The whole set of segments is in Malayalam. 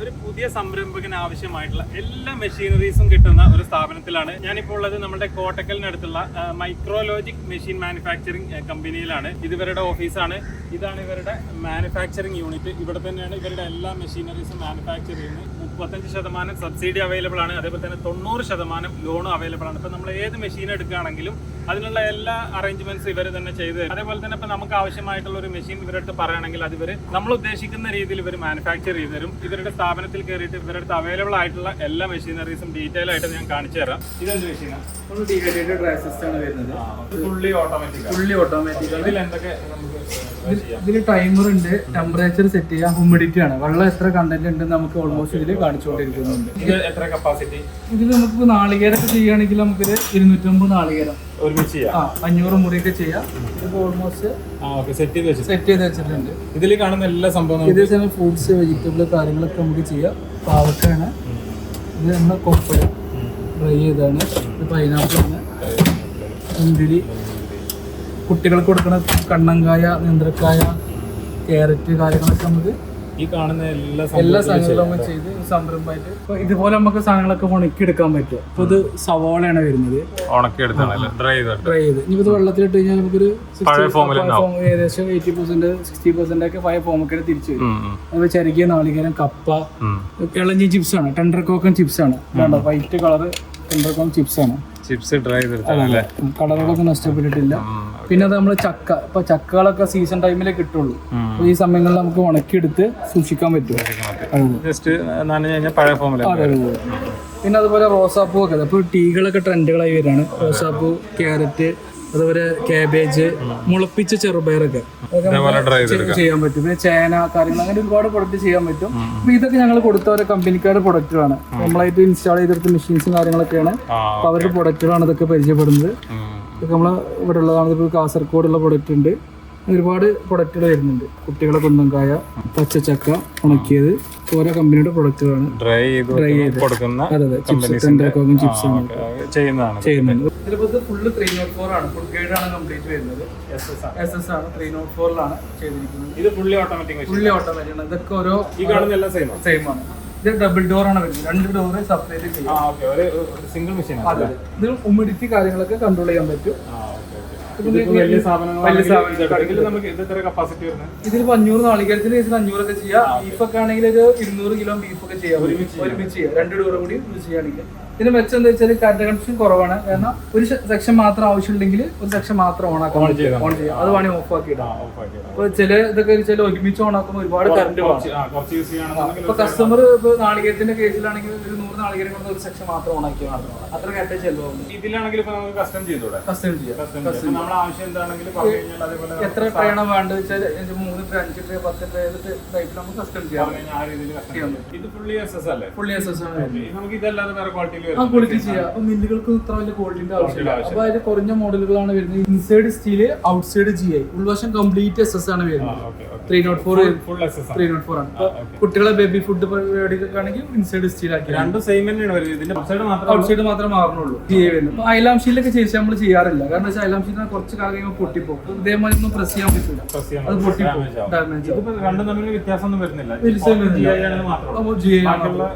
ഒരു പുതിയ സംരംഭകന് ആവശ്യമായിട്ടുള്ള എല്ലാ മെഷീനറീസും കിട്ടുന്ന ഒരു സ്ഥാപനത്തിലാണ് ഞാനിപ്പോൾ ഉള്ളത്. നമ്മുടെ കോട്ടക്കലിനടുത്തുള്ള മൈക്രോലോജിക് മെഷീൻ മാനുഫാക്ചറിംഗ് കമ്പനിയിലാണ്. ഇത് ഇവരുടെ ഓഫീസാണ്. ഇതാണ് ഇവരുടെ മാനുഫാക്ചറിംഗ് യൂണിറ്റ്. ഇവിടെ തന്നെയാണ് ഇവരുടെ എല്ലാ മെഷീനറീസും മാനുഫാക്ചർ ചെയ്യുന്നത്. 35% സബ്സിഡി അവൈലബിൾ ആണ്. അതേപോലെ തന്നെ 90% ലോണും അവൈലബിൾ ആണ്. ഇപ്പം നമ്മൾ ഏത് മെഷീൻ എടുക്കുകയാണെങ്കിലും അതിനുള്ള എല്ലാ അറേഞ്ച്മെന്റ്സ് ഇവർ തന്നെ ചെയ്തു തരും. അതേപോലെ തന്നെ ഇപ്പം നമുക്ക് ആവശ്യമായിട്ടുള്ള ഒരു മെഷീൻ ഇവരുടെ പറയുകയാണെങ്കിൽ അത് ഇവർ നമ്മൾ ഉദ്ദേശിക്കുന്ന രീതിയിൽ ഇവർ മാനുഫാക്ചർ ചെയ്തു തരും. ഇവരുടെ സ്ഥാപനത്തിൽ കയറിയിട്ട് ഇവരുടെ അടുത്ത് അവൈലബിൾ ആയിട്ടുള്ള എല്ലാ മെഷീനറീസും ഡീറ്റെയിൽ ആയിട്ട് ഞാൻ കാണിച്ചു തരാം. ഇതെന്ത് മെഷീനാണ്? Fully automatic. ഇതിൽ എന്തൊക്കെ ഇതില് ടൈമർ ഉണ്ട്, ടെമ്പറേച്ചർ സെറ്റ് ചെയ്യാം, ഹ്യൂമിഡിറ്റി ആണ്, വെള്ളം എത്ര കണ്ടന്റ് ഉണ്ട് നമുക്ക് ഓൾമോസ്റ്റ് ഇതിൽ കാണിച്ചുകൊണ്ടിരിക്കുന്നുണ്ട്. ഇത് എത്ര കപ്പാസിറ്റി? ഇതിൽ നമുക്ക് നാളികേരൊക്കെ ചെയ്യുകയാണെങ്കിൽ നമുക്കൊരു 250 നാളികേരം ഒരുമിച്ച് ചെയ്യാം. 500 മുറിയൊക്കെ ചെയ്യാം. ഇത് ഓൾമോസ്റ്റ് സെറ്റ് ചെയ്ത് വെച്ചിട്ടുണ്ട്. ഇതിൽ കാണുന്ന എല്ലാ സംഭവം ഇത് ഫ്രൂട്ട്സ് വെജിറ്റബിൾ കാര്യങ്ങളൊക്കെ നമുക്ക് ചെയ്യാം. പാവക്കാണ്, ഇത് നമ്മുടെ കൊപ്പര ഡ്രൈ ചെയ്താണ്, ഇത് പൈനാപ്പിളാണ്, മുന്തിരി, കുട്ടികൾക്ക് കൊടുക്കുന്ന കണ്ണങ്കായ, നേന്ത്രക്കായ, ക്യാരറ്റ് കാര്യങ്ങളൊക്കെ നമുക്ക് ഈ കാണുന്ന എല്ലാ സാധനങ്ങളും നമ്മൾ ചെയ്ത് സംരംഭമായിട്ട് ഇപ്പൊ ഇതുപോലെ നമുക്ക് സാധനങ്ങളൊക്കെ ഉണക്കിയെടുക്കാൻ പറ്റും. ഇപ്പൊ ഇത് സവാളയാണ് വരുന്നത്, ഡ്രൈ ചെയ്ത് ഇനി ഇത് വെള്ളത്തിലിട്ട് കഴിഞ്ഞാൽ നമുക്കൊരു ഏകദേശം 80% 60% ഒക്കെ പഴയ ഫോമൊക്കെ തിരിച്ചു വരും. അതുപോലെ ചെറുകിയ നാളികേരം, കപ്പ, ഇളഞ്ഞി ചിപ്സ് ആണ്, ടെൻഡർ കോക്കൺ ചിപ്സ് ആണ്, വൈറ്റ് കളർ ടെൻഡർ കോക്കൺ ചിപ്സ് ആണ്. കളറുകളൊക്കെ നഷ്ടപ്പെട്ടിട്ടില്ല. പിന്നെ അത് നമ്മള് ചക്ക, ഇപ്പൊ ചക്കകളൊക്കെ സീസൺ ടൈമിലേ കിട്ടുള്ളൂ. ഈ സമയങ്ങളിൽ നമുക്ക് ഉണക്കിയെടുത്ത് സൂക്ഷിക്കാൻ പറ്റും. പിന്നെ അതുപോലെ റോസാപ്പൂ ഒക്കെ, അപ്പോൾ ടീകളൊക്കെ ട്രെൻഡുകളായി വരികയാണ്. റോസാപ്പൂ, ക്യാരറ്റ്, അതുപോലെ കാബേജ്, മുളപ്പിച്ച ചെറുപയറൊക്കെ ചെയ്യാൻ പറ്റും. പിന്നെ ചേന കാര്യങ്ങൾ, അങ്ങനെ ഒരുപാട് പ്രൊഡക്റ്റ് ചെയ്യാൻ പറ്റും. അപ്പൊ ഇതൊക്കെ ഞങ്ങൾ കൊടുത്ത ഓരോ കമ്പനിക്കാരുടെ പ്രൊഡക്റ്റുകളാണ്. നമ്മളായിട്ട് ഇൻസ്റ്റാൾ ചെയ്തെടുത്ത മെഷീൻസും കാര്യങ്ങളൊക്കെയാണ്. അപ്പൊ അവരുടെ പ്രൊഡക്റ്റുകളാണ് ഇതൊക്കെ പരിചയപ്പെടുന്നത്. ഇതൊക്കെ നമ്മൾ ഇവിടെ ഉള്ളതാണ്. ഇപ്പോൾ കാസർഗോഡുള്ള പ്രൊഡക്റ്റ് ഉണ്ട്. ഒരുപാട് പ്രൊഡക്റ്റുകൾ വരുന്നുണ്ട്. കുട്ടികളെ കുന്നങ്കായ, പച്ചച്ചക്ക ഉണക്കിയത്, ഓരോ കമ്പനിയുടെ പ്രൊഡക്റ്റുകളാണ്. ഡ്രൈ ചെയ്ത് കൊടുക്കുന്ന ചിപ്സ് ആണ് ചെയ്യുന്നത്. ഇതിലിപ്പോ ഫുള്ള് 304 ആണ്. ഫുഡ് ഗൈഡ് ആണ് കംപ്ലീറ്റ് വരുന്നത്. SS ആണ് 304ലാണ് ചെയ്തിരിക്കുന്നത്. ഇത് ഫുള്ളി ഓട്ടോമാറ്റിക് ആണ്. ഇതൊക്കെ ഓരോ സെയിം ആണ്. ഇത് ഡബിൾ ഡോർ ആണ് വരുന്നത്. 2 ഡോറ് സെപ്പറേറ്റ് ചെയ്യാം. അതെ, ഇത് ഹ്യൂമിഡിറ്റി കാര്യങ്ങളൊക്കെ കൺട്രോൾ ചെയ്യാൻ പറ്റും. ഇതിൽ 500 നാളികേരത്തിന് 500 ഒക്കെ ചെയ്യാം. ബീഫൊക്കെ ആണെങ്കിൽ ഒരു 200 കിലോ ബീഫൊക്കെ ചെയ്യാം, ഒരുമിച്ച് ചെയ്യാം. 2 ഡോറ് കൂടി യൂസ് ചെയ്യുകയാണെങ്കിൽ. ഇതിന് മെച്ചം എന്താ വെച്ചാൽ കറണ്ട് കൺസപ്ഷൻ കുറവാണ്. കാരണം ഒരു സെക്ഷൻ മാത്രം ആവശ്യമുണ്ടെങ്കിൽ ഒരു സെക്ഷൻ മാത്രം ഓൺ ചെയ്യാം. അത് വേണമെങ്കിൽ ഓഫ് ആക്കിയിടാം. അപ്പൊ ചില ഇതൊക്കെ വെച്ചാൽ ഒരുമിച്ച് ഓൺ ആക്കുമ്പോൾ ഒരുപാട് കറണ്ട് ഇപ്പൊ കസ്റ്റമർ ഇപ്പൊ നാളികേരത്തിന്റെ കേസിലാണെങ്കിൽ ഒരു 100 നാളികേരം കൊണ്ട് ഒരു സെക്ഷൻ മാത്രം ഓൺ ആക്കി അത്ര കറണ്ട് ചെലവാകും. ഇതിലാണെങ്കിൽ കസ്റ്റം ചെയ്യാം. എത്ര ട്രേണം വേണ്ടത് വെച്ചാൽ 3 ട്രേ 5 ട്രേ 10 ട്രേ ടൈപ്പിൽ നമുക്ക് കസ്റ്റം ചെയ്യാം. ഫുള്ളി SS ആണ്. ക്വാളിറ്റി ചെയ്യാം. അപ്പൊ മില്ലുകൾക്ക് ഇത്ര വലിയ ക്വാളിറ്റിന്റെ ആവശ്യമില്ല. അപ്പൊ അതിൽ കുറഞ്ഞ മോഡലുകളാണ് വരുന്നത്. ഇൻസൈഡ് സ്റ്റീല്, ഔട്ട്സൈഡ് GI, ഉൾവശം കംപ്ലീറ്റ് SS ആണ് വരുന്നത്. 304 ആണ്. കുട്ടികളെ ബേബി ഫുഡ് പരിപാടിക്കാണെങ്കിൽ ഇൻസൈഡ് സ്റ്റീൽ ആക്കി ഔട്ട്സൈഡ് മാത്രമേ മാറുന്നുള്ളൂ. GI വരുന്നത്. ഐലാംഷീലൊക്കെ ചേച്ചി നമ്മൾ ചെയ്യാറില്ല. കാരണം വെച്ചാൽ ഐലാംഷീലിനെ കുറച്ച് കാലം കഴിയുമ്പോൾ പൊട്ടിപ്പോകും. ഇതേമാതിരി ഒന്നും പ്രസ് ചെയ്യാൻ പറ്റില്ല, അത് പൊട്ടിപ്പോകും. ഡാമേജ്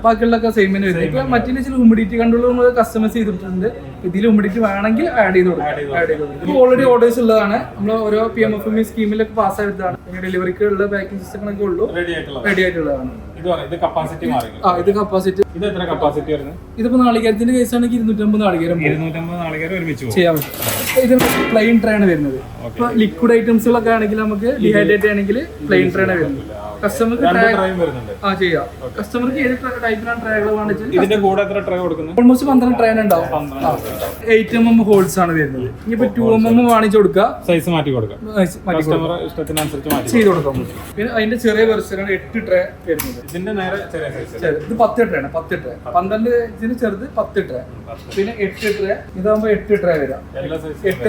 ബാക്കിയുള്ളൊക്കെ സെയിം തന്നെ വരുന്നത്. ഇപ്പൊ മറ്റേ ചില ഹ്യൂമിഡിറ്റി കൺട്രോൾ കസ്റ്റമൈസ് ചെയ്തിട്ടുണ്ട്. ഇതിൽ ഹ്യൂമിഡിറ്റി വേണമെങ്കിൽ ആഡ് ചെയ്ത് കൊടുക്കും. ഓൾറെഡി ഓർഡേഴ്സ് ഉള്ളതാണ്. നമ്മൾ ഓരോ PMFME സ്കീമിലൊക്കെ പാസ് ആയതാണ്. ഡെലിവറിക്ക് ഉള്ള പാക്കിംഗ് സിസ്റ്റങ്ങളൊക്കെ ഉള്ളൂ, റെഡി ആയിട്ടുള്ളതാണ്. ഇത് കപ്പാസിറ്റി ഇതിപ്പോ നാളികേരത്തിന്റെ കേസ് ആണെങ്കിൽ 250 നാളികേരം ചെയ്യാൻ പറ്റും. ഇത് പ്ലെയിൻ ട്രേ ആണ് വരുന്നത്. ഇപ്പൊ ലിക്വിഡ് ഐറ്റംസുകളൊക്കെ ആണെങ്കിൽ നമുക്ക് ഡീഹൈഡ്രേറ്റ് ആണെങ്കിൽ പ്ലെയിൻ ട്രേ ആണ് വരുന്നത്. കസ്റ്റമർക്ക് ചെയ്യാം. കസ്റ്റമർക്ക് ഏത് ടൈപ്പിലാണ് ട്രേകൾ വേണ്ടിച്ചത് ഓൾമോസ്റ്റ് 12 ട്രേ ഉണ്ടാവും. 8mm ഹോൾസ് ആണ് വരുന്നത്. ഇനിയിപ്പോ 2mm വാങ്ങിച്ചു കൊടുക്കുക, സൈസ് മാറ്റി കൊടുക്കാം, ചെയ്ത് കൊടുക്കാം. പിന്നെ അതിന്റെ ചെറിയ വെർഷനാണ് 8 ട്രേ വരുന്നത്. ഇതിന്റെ നേരെ ഇത് 10 ട്രേ ആണ്. 10 ട്രേ 12 ഇഞ്ചിന് ചെറുത് 10 ട്രേ. പിന്നെ 8 ട്രേ ഇതാകുമ്പോ 8 ട്രേ വരാം. 8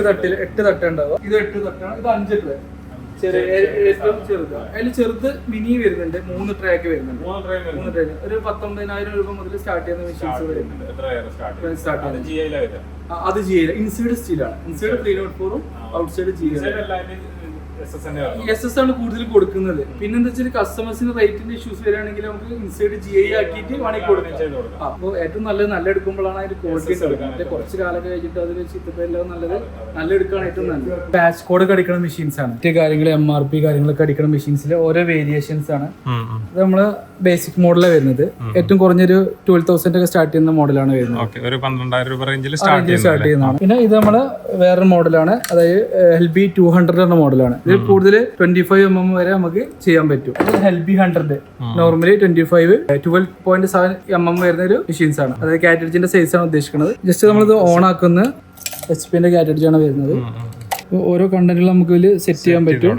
തട്ട് ഉണ്ടാവുക. ഇത് 8 തട്ടാണ്. ഇത് 5 ട്രേ ഏറ്റവും ചെറുത്. അതിൽ ചെറുത് മിനി വരുന്നുണ്ട്. 3 ട്രേ ഒക്കെ വരുന്നുണ്ട്. 3 ട്രേ ഒരു 19,000 രൂപ മുതൽ സ്റ്റാർട്ട് ചെയ്യുന്ന മെഷീൻസ് വരുന്നുണ്ട്. അത് GI ഇൻസൈഡ് സ്റ്റീലാണ്. ഇൻസൈഡ് 304ഉം ഔട്ട്സൈഡ് GI. SS ആണ് കൂടുതൽ കൊടുക്കുന്നത്. പിന്നെ എന്താ വെച്ചാൽ കസ്റ്റമേഴ്സിന് റേറ്റിന്റെ ഇഷ്യൂസ് വരികയാണെങ്കിൽ നമുക്ക് ഇൻസൈഡ് GI ആക്കിയിട്ട് വേണമെങ്കിൽ കൊടുക്കാം. അപ്പോൾ ഏറ്റവും നല്ല എടുക്കുമ്പോഴാണ് അതിന്റെ ക്വാളിറ്റി എടുക്കുന്നത്. കുറച്ച് കാലം കഴിഞ്ഞിട്ട് അതിൽ ചിത്രപ്പെല്ലാം നല്ല എടുക്കുകയാണ് ഏറ്റവും നല്ലത്. ബാച്ച് കോഡ് അടിക്കുന്ന മെഷീൻസ് ആണ്. മറ്റു കാര്യങ്ങൾ MRP കാര്യങ്ങളൊക്കെ അടിക്കുന്ന മെഷീൻസിൽ ഓരോ വേരിയേഷൻസ് ആണ്. ഇത് നമ്മള് ബേസിക് മോഡലാണ് വരുന്നത്. ഏറ്റവും കുറഞ്ഞൊരു 12,000 ഒക്കെ സ്റ്റാർട്ട് ചെയ്യുന്ന മോഡലാണ് വരുന്നത്. 12,000 റേഞ്ചിൽ സ്റ്റാർട്ട് ചെയ്യുന്നതാണ്. പിന്നെ ഇത് നമ്മള് വേറൊരു മോഡലാണ്, അതായത് LB 200 എന്ന മോഡലാണ്. ഇത് കൂടുതൽ 25mm വരെ നമുക്ക് ചെയ്യാൻ പറ്റും. LB 100 നോർമലി 12.7mm വരുന്ന ഒരു മെഷീൻസ് ആണ്. അതായത് കാറ്ററിജിന്റെ സൈസ് ആണ് ഉദ്ദേശിക്കുന്നത്. ജസ്റ്റ് നമ്മളിത് ഓൺ ആക്കുന്ന HP കാറ്ററിജ് ആണ് വരുന്നത്. ഓരോ കണ്ടന്റുകൾ നമുക്ക് ഇതിൽ സെറ്റ് ചെയ്യാൻ പറ്റും.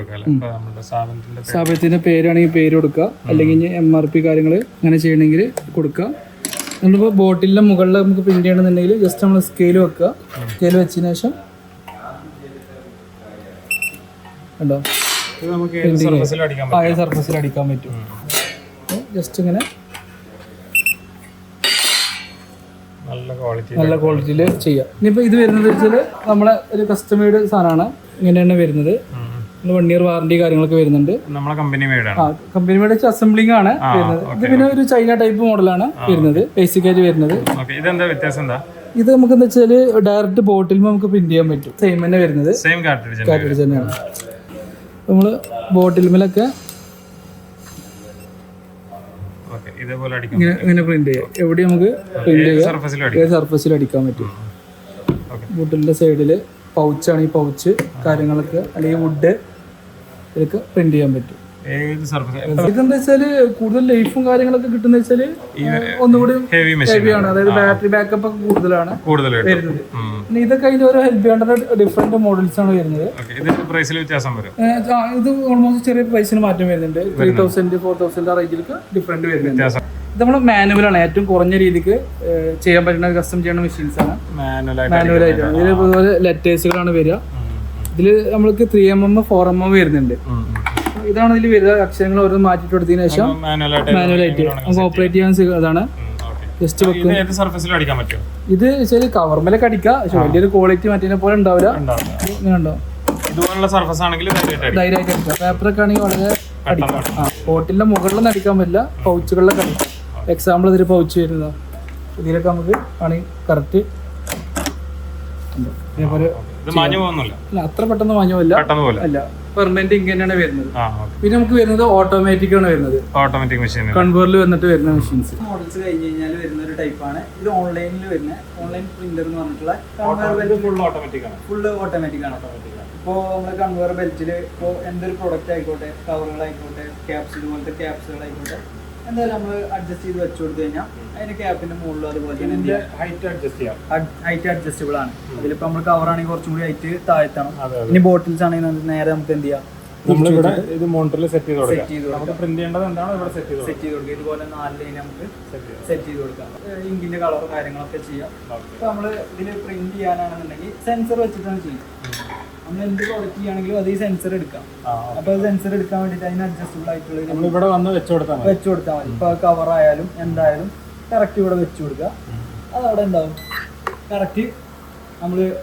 സ്ഥാപനത്തിന്റെ പേരാണെങ്കിൽ പേര് കൊടുക്കുക, അല്ലെങ്കിൽ MRP കാര്യങ്ങൾ അങ്ങനെ ചെയ്യണമെങ്കിൽ കൊടുക്കുക. നമ്മളിപ്പോൾ ബോട്ടിലിന്റെ മുകളിൽ നമുക്ക് പ്രിന്റ് ചെയ്യണമെന്നുണ്ടെങ്കിൽ ജസ്റ്റ് നമ്മൾ സ്കെയിൽ വെക്കുക. സ്കെയിൽ വെച്ചതിന് ശേഷം ഉണ്ടോ പഴയ സർഫസിൽ അടിക്കാൻ പറ്റും. ജസ്റ്റ് ഇങ്ങനെ നല്ല ക്വാളിറ്റിയിൽ ചെയ്യാം. ഇനിയിപ്പോൾ ഇത് വരുന്നത് വെച്ചാൽ നമ്മളെ ഒരു കസ്റ്റമൈഡ് സാധനമാണ്. ഇങ്ങനെയാണ് വരുന്നത്. 1 year വാറണ്ടി കാര്യങ്ങളൊക്കെ വരുന്നുണ്ട്. കമ്പനി മേഡ് അസംബ്ലിംഗ് ആണ് വരുന്നത്. ഇത് പിന്നെ ഒരു ചൈന ടൈപ്പ് മോഡലാണ് വരുന്നത്, ബേസിക് ആയിട്ട് വരുന്നത്. ഇത് നമുക്ക് എന്താ വെച്ചാൽ ഡയറക്റ്റ് ബോട്ടിൽ നമുക്ക് പ്രിന്റ് ചെയ്യാൻ പറ്റും. സെയിം തന്നെ വരുന്നത്, കാറ്ററിജ് തന്നെയാണ്. നമ്മള് ബോട്ടിൽമേലൊക്കെ ഇങ്ങനെ പ്രിന്റ് ചെയ്യാം. എവിടെ നമുക്ക് പ്രിന്റ് ചെയ്യാം, സർഫസിൽ അടിക്കാൻ പറ്റും. ബോട്ടിലിന്റെ സൈഡില് പൗച്ചാണ്, ഈ പൗച്ച് കാര്യങ്ങളൊക്കെ അല്ലെങ്കിൽ വുഡ് ഇതൊക്കെ പ്രിന്റ് ചെയ്യാൻ പറ്റും. ഇതെന്താ വെച്ചാല് കൂടുതൽ ലൈഫും കാര്യങ്ങളൊക്കെ കിട്ടുന്ന വെച്ചാല് ഒന്നുകൂടി ഹെവിയാണ്. അതായത് ബാറ്ററി ബാക്കപ്പ് ഒക്കെ കൂടുതലാണ് വരുന്നത്. പിന്നെ ഇതൊക്കെ അതിന്റെ ഓരോ LB 100 ഡിഫറെന്റ് മോഡൽസ് ആണ് വരുന്നത്. ഇത് ഓൾമോസ്റ്റ് ചെറിയ പ്രൈസിന് മാറ്റം വരുന്നുണ്ട്. 3,000 4,000 ആ റേഞ്ചിലേക്ക് ഡിഫറെന്റ് വരുന്നുണ്ട്. ഇത് നമ്മൾ മാനുവലാണ്, ഏറ്റവും കുറഞ്ഞ രീതിക്ക് ചെയ്യാൻ പറ്റുന്ന കസ്റ്റം ചെയ്യുന്ന മെഷീൻസ് ആണ്. മാനുവലായിട്ടാണ്. ഇതിൽ ഇതുപോലെ ലെറ്റേഴ്സുകളാണ് വരിക. ഇതിൽ നമ്മൾക്ക് 3mm 4mm വരുന്നുണ്ട്. ഇതാണ് ഇതിൽ വരുന്ന അക്ഷരങ്ങൾ ഓരോ മാറ്റിട്ട് കൊടുത്തതിന് ശേഷം മാനുവലായിട്ട് നമുക്ക് ഓപ്പറേറ്റ് ചെയ്യാൻ അതാണ്. ജസ്റ്റ് വെക്കും. ഇത് ശരി കവർമലൊക്കെ അടിക്കാം, പക്ഷെ വലിയൊരു ക്വാളിറ്റി മറ്റേ പോലെ ഉണ്ടാവില്ല. ഇങ്ങനെ ഉണ്ടാവും. ധൈര്യമായിട്ട് അടിക്കാം. പേപ്പറൊക്കെ ആണെങ്കിൽ വളരെ അടിക്കാം. ബോട്ടിലിന്റെ മുകളിലൊന്നും അടിക്കാൻ പറ്റില്ല, പൗച്ചുകളിലൊക്കെ അടിക്കാം. എക്സാമ്പിൾ ഇതിൽ പൗച്ച് വരുന്നതാ. ഇതിലൊക്കെ നമുക്ക് ആണെങ്കിൽ കറക്റ്റ് ഇതേപോലെ അത്ര പെട്ടെന്ന് മാഞ്ഞുമില്ല, അല്ല പെർമനന്റ് ഇങ്ങനെയാണ് വരുന്നത്. പിന്നെ നമുക്ക് വരുന്നത് ഓട്ടോമാറ്റിക് ആണ് വരുന്നത്. ഓട്ടോമാറ്റിക് മെഷീൻ കൺവേറിൽ വന്നിട്ട് വരുന്ന മെഷീൻസ് മോഡൽസ് കഴിഞ്ഞ് കഴിഞ്ഞാൽ വരുന്ന ഒരു ടൈപ്പാണ് ഇത്. ഓൺലൈനിൽ വരുന്ന ഓൺലൈൻ പ്രിന്റർ എന്ന് പറഞ്ഞിട്ടുള്ള ഫുൾ ഓട്ടോമാറ്റിക് ആണ്. ഇപ്പോൾ നമ്മൾ കൺവേർ ബെൽറ്റിൽ ഇപ്പോൾ എന്തൊരു പ്രൊഡക്റ്റ് ആയിക്കോട്ടെ, കവറുകളായിക്കോട്ടെ, ക്യാപ്സ് ഇതുപോലത്തെ ക്യാപ്സുകളായിക്കോട്ടെ, എന്തായാലും നമ്മൾ അഡ്ജസ്റ്റ് ചെയ്ത് വെച്ചു കൊടുത്തു കഴിഞ്ഞാൽ അതിന്റെ ക്യാപ്പിന്റെ മുകളിലും അതുപോലെ തന്നെ ഹൈറ്റ് അഡ്ജസ്റ്റബിൾ ആണ്. അതിലിപ്പോൾ നമ്മൾ കവറാണെങ്കിൽ കുറച്ചും കൂടി ഹൈറ്റ് താഴ്ത്തണം. ഇനി ബോട്ടിൽസ് ആണെങ്കിൽ നേരെ നമുക്ക് എന്ത് ചെയ്യാം, സെറ്റ് ചെയ്ത് കൊടുക്കാം. ഇതുപോലെ 4 ലൈൻ നമുക്ക് സെറ്റ് ചെയ്ത് കൊടുക്കാം. ഇങ്കിന്റെ കളറും കാര്യങ്ങളൊക്കെ ചെയ്യാം. ഇപ്പൊ നമ്മള് ഇതിൽ പ്രിന്റ് ചെയ്യാനാണെന്നുണ്ടെങ്കിൽ സെൻസർ വെച്ചിട്ടാണ് ചെയ്യും. നമ്മൾ എന്ത് പ്രൊഡക്റ്റ് ചെയ്യുകയാണെങ്കിലും അത് ഈ സെൻസർ എടുക്കാം. അപ്പൊ സെൻസർ എടുക്കാൻ വേണ്ടിട്ട് അതിന് അഡ്ജസ്റ്റബിൾ ആയിട്ടുള്ള ഇവിടെ വന്ന് വെച്ചു കൊടുത്താൽ മതി. ഇപ്പൊ കവർ ആയാലും എന്തായാലും കറക്റ്റ് ഇവിടെ വെച്ചു കൊടുക്കുക. അത് അവിടെ ഉണ്ടാവും.